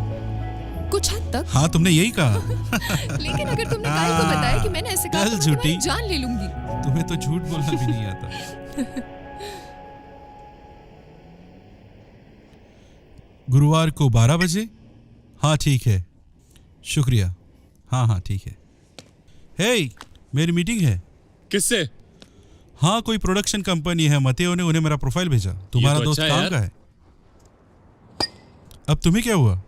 कुछ हद तक। हाँ तुमने यही कहा। लेकिन अगर तुमने कायल को बताया कि मैंने ऐसे कहा तो कल मैं तुम्हारी झूठी। जान ले लूंगी। तुम्हें तो झूठ बोलना भी नहीं आता। गुरुवार को 12 बजे। हाँ ठीक है, शुक्रिया। हाँ हाँ ठीक है। हे, मेरी मीटिंग है। किससे? हाँ कोई प्रोडक्शन कंपनी है, मतेओ ने उन्हें मेरा प्रोफाइल भेजा। तुम्हारा तो दोस्त अच्छा काम यार। का है। अब तुम्हें क्या हुआ?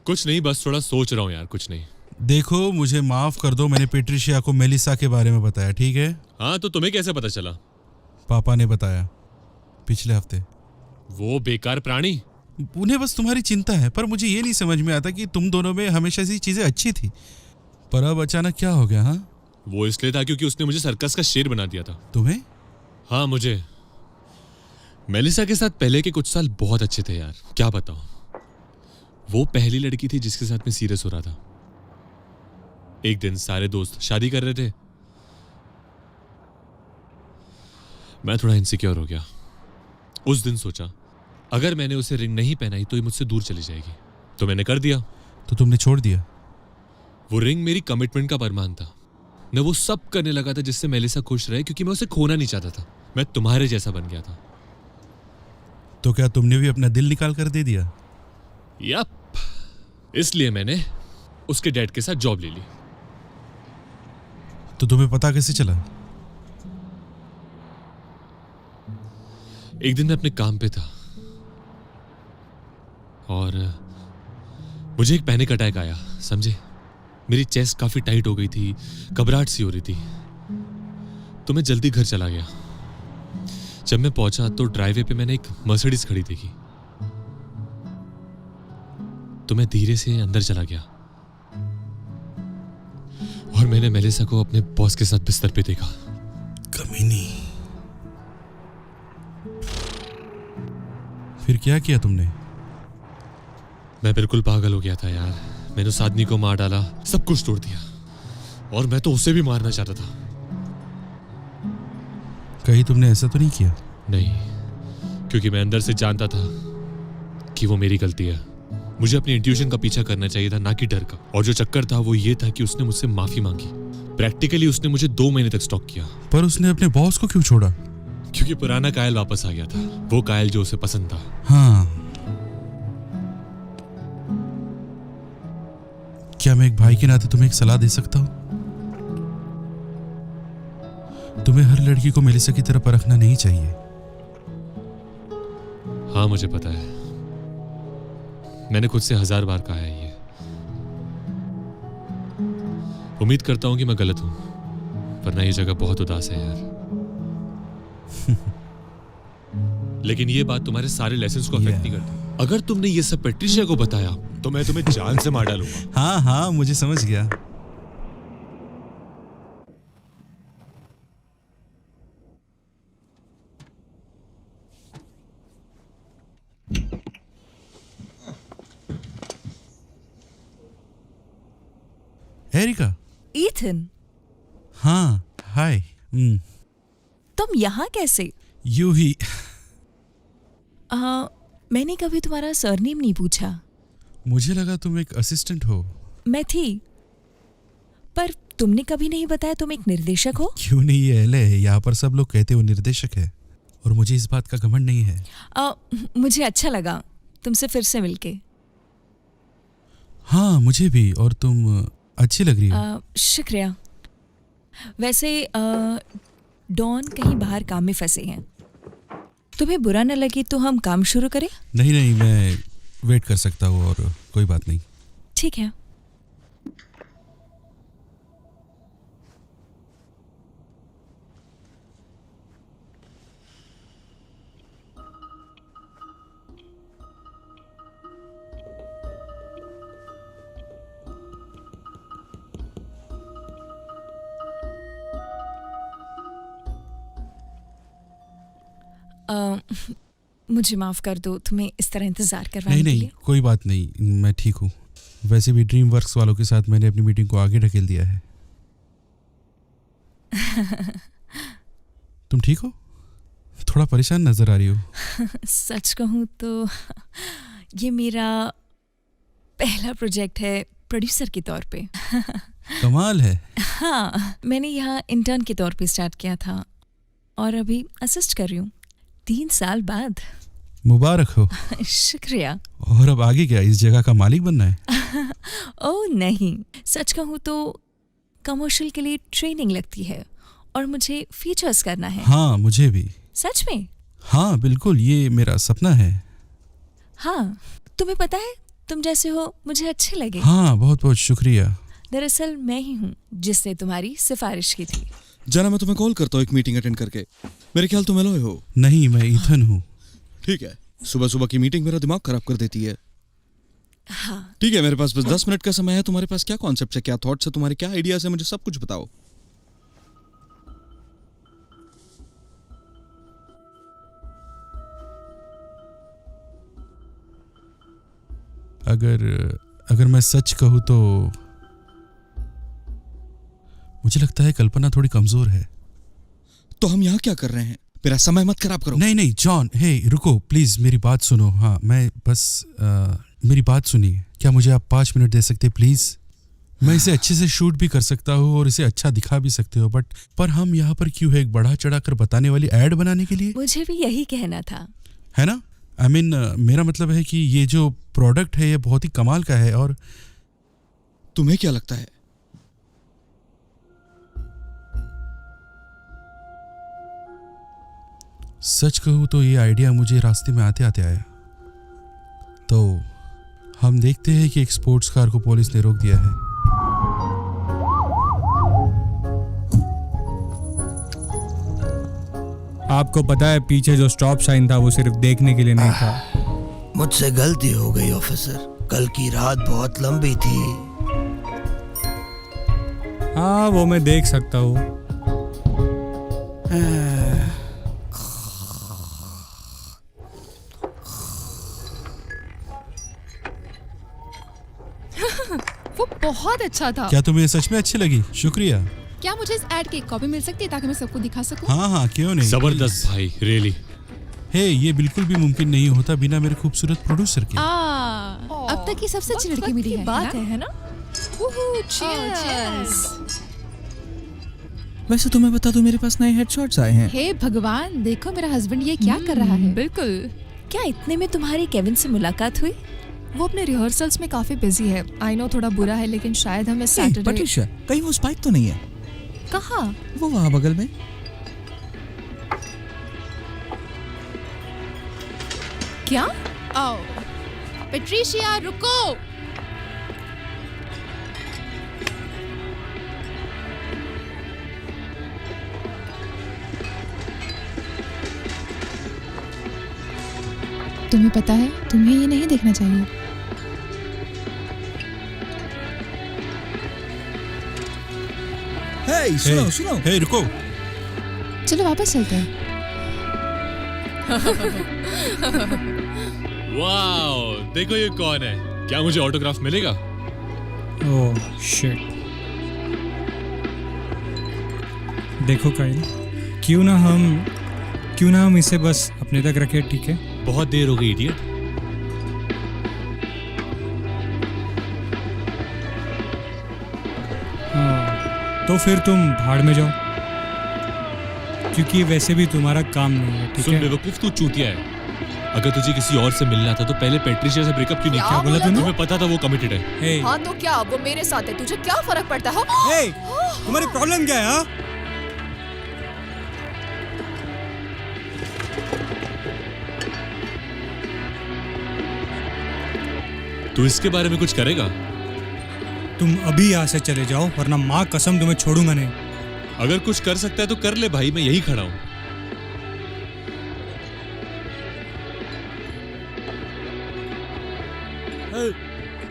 कुछ नहीं, बस थोड़ा सोच रहा हूँ यार, कुछ नहीं। देखो मुझे माफ कर दो, मैंने पेट्रिशिया को मेलिसा के बारे में बताया, ठीक है? हाँ तो तुम्हें कैसे पता चला? पापा ने बताया पिछले हफ्ते। वो बेकार प्राणी। उन्हें बस तुम्हारी चिंता है, पर मुझे ये नहीं समझ में आता कि तुम दोनों में हमेशा से चीजें अच्छी थी, पर अब अचानक क्या हो गया? हाँ वो इसलिए था क्योंकि उसने मुझे सर्कस का शेर बना दिया था। तुम्हें? हाँ मुझे। मेलिसा के साथ पहले के कुछ साल बहुत अच्छे थे यार, क्या बताऊं। वो पहली लड़की थी जिसके साथ मैं सीरियस हो रहा था। एक दिन सारे दोस्त शादी कर रहे थे, मैं थोड़ा इनसिक्योर हो गया। उस दिन सोचा अगर मैंने उसे रिंग नहीं पहनाई तो ये मुझसे दूर चली जाएगी, तो मैंने कर दिया। तो तुमने छोड़ दिया? वो रिंग मेरी कमिटमेंट का प्रमाण था। मैं वो सब करने लगा था जिससे मेलिसा खुश रहे, क्योंकि मैं उसे खोना नहीं चाहता था। मैं तुम्हारे जैसा बन गया था। तो क्या तुमने भी अपना दिल निकाल कर दे दिया? यप, इसलिए मैंने उसके डैड के साथ जॉब ले ली। तो तुम्हें पता कैसे चला? एक दिन मैं अपने काम पे था और मुझे एक पैनिक अटैक आया, समझे? मेरी चेस्ट काफी टाइट हो गई थी, घबराहट सी हो रही थी, तो मैं जल्दी घर चला गया। जब मैं पहुंचा तो ड्राइवे पे मैंने एक मर्सिडीज खड़ी देखी, तो मैं धीरे से अंदर चला गया और मैंने मेलिसा को अपने बॉस के साथ बिस्तर पे देखा। कमीनी। फिर क्या किया तुमने? मैं बिल्कुल पागल हो गया था यार। मैंने उस आदमी को मार डाला, सब कुछ तोड़ दिया, और मैं तो उसे भी मारना चाहता था। कहीं तुमने ऐसा तो नहीं किया? नहीं, क्योंकि मैं अंदर से जानता था कि वो मेरी गलती है। मुझे अपनी इंट्यूशन का पीछा करना चाहिए था, ना कि डर का। और जो चक्कर था वो ये था कि उसने मुझसे माफी मांगी। प्रैक्टिकली उसने मुझे 2 महीने तक स्टॉक किया। पर उसने अपने बॉस को क्यों छोड़ा? क्योंकि पुराना कायल वापस आ गया था, वो कायल जो उसे पसंद था। हाँ, क्या मैं एक भाई के नाते तुम्हें एक सलाह दे सकता हूं? तुम्हें हर लड़की को मेलिसा की तरह परखना नहीं चाहिए। हाँ मुझे पता है, मैंने खुद से 1000 बार कहा है ये। उम्मीद करता हूं कि मैं गलत हूं, वरना ये जगह बहुत उदास है यार। लेकिन ये बात तुम्हारे सारे लेसन्स को अफेक्ट नहीं करती। अगर तुमने ये सब पेट्रिशिया को बताया तो मैं तुम्हें जान से मार डालूंगा। हाँ हाँ मुझे समझ गया। एरिका। ईथन, हाँ हाय। तुम यहाँ कैसे? यूं ही। मैंने कभी तुम्हारा सरनेम नहीं पूछा। मुझे लगा तुम एक असिस्टेंट हो। मैं थी, पर तुमने कभी नहीं बताया तुम एक निर्देशक हो। क्यों नहीं, ये एलए है, यहाँ पर सब लोग कहते वो निर्देशक है, और मुझे इस बात का घमंड नहीं है। मुझे अच्छा लगा तुमसे फिर से मिलके। हाँ मुझे भी, और तुम अच्छी लग रही हो। शुक्रिया। वैसे डॉन कहीं बाहर काम में फंसे हैं, तुम्हें बुरा न लगे तो हम काम शुरू करें? नहीं नहीं, मैं वेट कर सकता हूँ, और कोई बात नहीं। ठीक है। मुझे माफ कर दो तुम्हें इस तरह इंतजार करवाने नहीं के नहीं, लिए। कोई बात नहीं, मैं ठीक हूँ। वैसे भी ड्रीम वर्क्स वालों के साथ मैंने अपनी मीटिंग को आगे ढकेल दिया है। तुम ठीक हो? थोड़ा परेशान नजर आ रही हो। सच कहूँ तो ये मेरा पहला प्रोजेक्ट है प्रोड्यूसर के तौर पे। कमाल है। हाँ, मैंने यहाँ इंटर्न के तौर पे स्टार्ट किया था और अभी असिस्ट कर रही हूँ 3 साल बाद। मुबारक हो। शुक्रिया। और अब आगे क्या, इस जगह का मालिक बनना है? ओह नहीं, सच कहूँ तो कमर्शियल के लिए ट्रेनिंग लगती है और मुझे फीचर्स करना है। हाँ, मुझे भी। सच में? हाँ बिल्कुल, ये मेरा सपना है। हाँ, तुम्हें पता है तुम जैसे हो मुझे अच्छे लगे। हाँ, बहुत बहुत शुक्रिया। दरअसल मैं ही हूँ जिसने तुम्हारी सिफारिश की थी। जाना, मैं तुम्हें कॉल करता हूँ एक मीटिंग अटेंड करके। मेरे ख्याल तुम एलॉय हो। नहीं, मैं ईथन हूँ। ठीक है, सुबह सुबह की मीटिंग मेरा दिमाग खराब कर देती है। हाँ। ठीक है, मेरे पास बस 10 मिनट का समय है। तुम्हारे पास क्या कॉन्सेप्ट है, क्या थॉट्स है, तुम्हारे क्या आइडियाज है, मुझे सब कुछ बताओ। अगर मैं सच कहूँ तो मुझे लगता है कल्पना थोड़ी कमजोर है। तो हम यहाँ क्या कर रहे हैं? मेरा समय मत खराब करो। नहीं नहीं जॉन, हे रुको प्लीज, मेरी बात सुनो। हाँ, मैं बस मेरी बात सुनिए। क्या मुझे आप 5 मिनट दे सकते प्लीज? मैं इसे अच्छे से शूट भी कर सकता हूँ और इसे अच्छा दिखा भी सकते हो, पर हम यहाँ पर क्यों है? एक बढ़ा चढ़ा कर बताने वाली एड बनाने के लिए? मुझे भी यही कहना था। है ना? I mean, मेरा मतलब है कि ये जो प्रोडक्ट है ये बहुत ही कमाल का है। और तुम्हें क्या लगता है? सच कहूँ तो ये आइडिया मुझे रास्ते में आते आते आया। तो हम देखते हैं कि एक स्पोर्ट्स कार को पुलिस ने रोक दिया है। आपको पता है पीछे जो स्टॉप साइन था वो सिर्फ देखने के लिए नहीं था। मुझसे गलती हो गई ऑफिसर, कल की रात बहुत लंबी थी। हाँ, वो मैं देख सकता हूँ। वो बहुत अच्छा था। क्या तुम्हें सच में अच्छी लगी? शुक्रिया। क्या मुझे इस एड की एक कॉपी मिल सकती है ताकि मैं सबको दिखा सकूं? हाँ हाँ, क्यों नहीं। जबरदस्त भाई, रियली। हे, ये बिल्कुल भी मुमकिन नहीं होता बिना मेरे खूबसूरत प्रोड्यूसर के। अब तक की सबसे अच्छी लड़की मिली है। बात है ना? Cheers! वैसे तुम्हें बता दूं, मेरे पास नए हेडशॉट्स आए हैं। हे भगवान, देखो मेरा हस्बैंड ये क्या कर रहा है। बिल्कुल। क्या इतने में तुम्हारी केविन से मुलाकात हुई? वो अपने रिहर्सल्स में काफी बिजी है। आई नो थोड़ा बुरा है, लेकिन शायद हमें सैटरडे। पट्रिशिया, कहीं वो स्पाइक तो नहीं है? कहाँ? वो वहाँ बगल में। क्या? आओ पेट्रिशिया, रुको। तुम्हें पता है, तुम्हें ये नहीं देखना चाहिए। हे, सुनो सुनो। हे, रुको। चलो वापस चलते हैं। वाओ, देखो ये कौन है। क्या मुझे ऑटोग्राफ मिलेगा? Oh shit. देखो काइल, क्यों ना हम इसे बस अपने तक रखें, ठीक है? बहुत देर हो गई इडियट। हाँ, तो फिर तुम भाड़ में जाओ, क्योंकि वैसे भी तुम्हारा काम नहीं है, ठीक सुन है? बेवकूफ, तू चूतिया है। अगर तुझे किसी और से मिलना था तो पहले पेट्रिशिया से ब्रेकअप क्यों नहीं क्या किया? बोला तूने? तुम्हें पता था वो कमिटेड है। हे, हाँ तो क्या, वो मेरे साथ है, तुझे क्या फर्क पड़ता है? हे, तुम्हारी प्रॉब्लम क्या है? हाँ? तू इसके बारे में कुछ करेगा? तुम अभी यहाँ से चले जाओ, वरना माँ कसम तुम्हें छोड़ूंगा नहीं। अगर कुछ कर सकता है तो कर ले भाई, मैं यही खड़ा हूँ।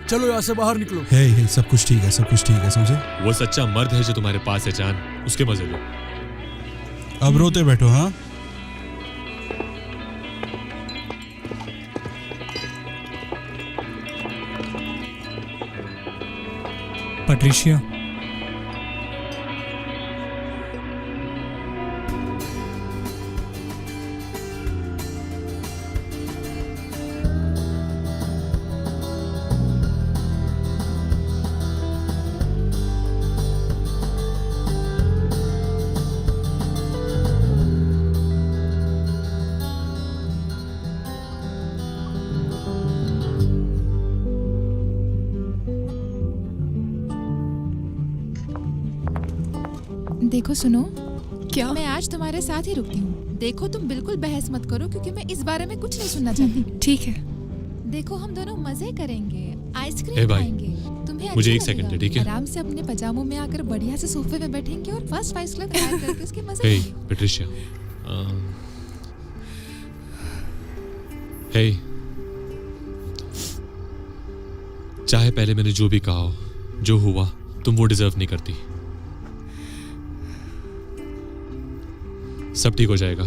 चलो यहाँ से बाहर निकलो। हे, सब कुछ ठीक है, सब कुछ ठीक है, समझे? वो सच्चा मर्द है जो तुम्हारे पास है जान, उसके मजे लो। अब रोते बैठो। हाँ, पट्रिशिया, देखो सुनो, क्या? मैं आज तुम्हारे साथ ही रुकती हूँ। देखो तुम बिल्कुल बहस मत करो क्योंकि मैं इस बारे में कुछ नहीं सुनना चाहती। ठीक है। देखो हम दोनों मजे करेंगे, ए आइसक्रीम भाई, खाएंगे, तुम्हें मुझे अच्छा एक सेकंड लगेगा। दे, ठीक है? आराम से अपने पजामों में आकर बढ़िया से सोफे में बैठेंगे और फर्स्ट क्लास तैयार करके उसके मजे हे लेंगे। पेट्रिशिया, हे, चाहे पहले मैंने जो भी कहा हो, जो हुआ तुम वो डिजर्व नहीं करती। सब ठीक हो जाएगा।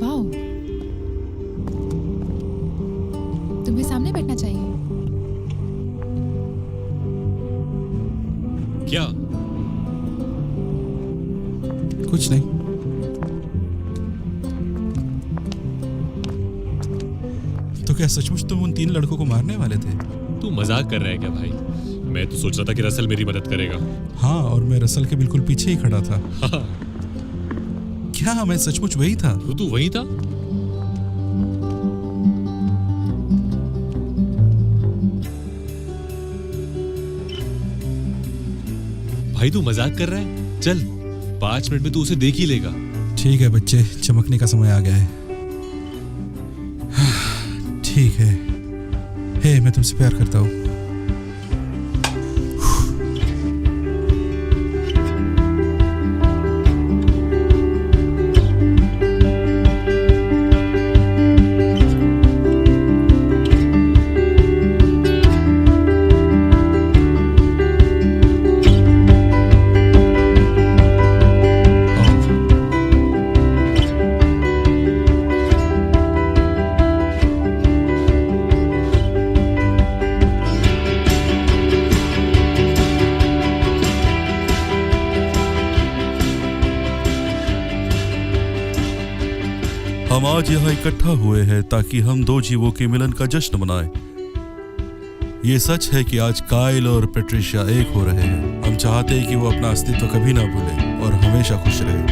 वाओ, तुम्हें सामने बैठना चाहिए। क्या? कुछ नहीं। तो क्या सचमुच तुम उन 3 लड़कों को मारने वाले थे? तू मजाक कर रहा है क्या भाई? मैं तो सोच रहा था कि रसल मेरी मदद करेगा। हाँ, और मैं रसल के बिल्कुल पीछे ही खड़ा था। हाँ, क्या मैं सचमुच वही था? तो तू वही था? भाई तू मजाक कर रहा है? चल 5 मिनट में तू उसे देख ही लेगा। ठीक है बच्चे, चमकने का समय आ गया है। ठीक है। हे, मैं तुमसे प्यार करता हूँ। हम आज यहाँ इकट्ठा हुए हैं ताकि हम 2 जीवों के मिलन का जश्न मनाएं। ये सच है कि आज काइल और पेट्रिशिया एक हो रहे हैं। हम चाहते हैं कि वो अपना अस्तित्व कभी ना भूलें और हमेशा खुश रहे।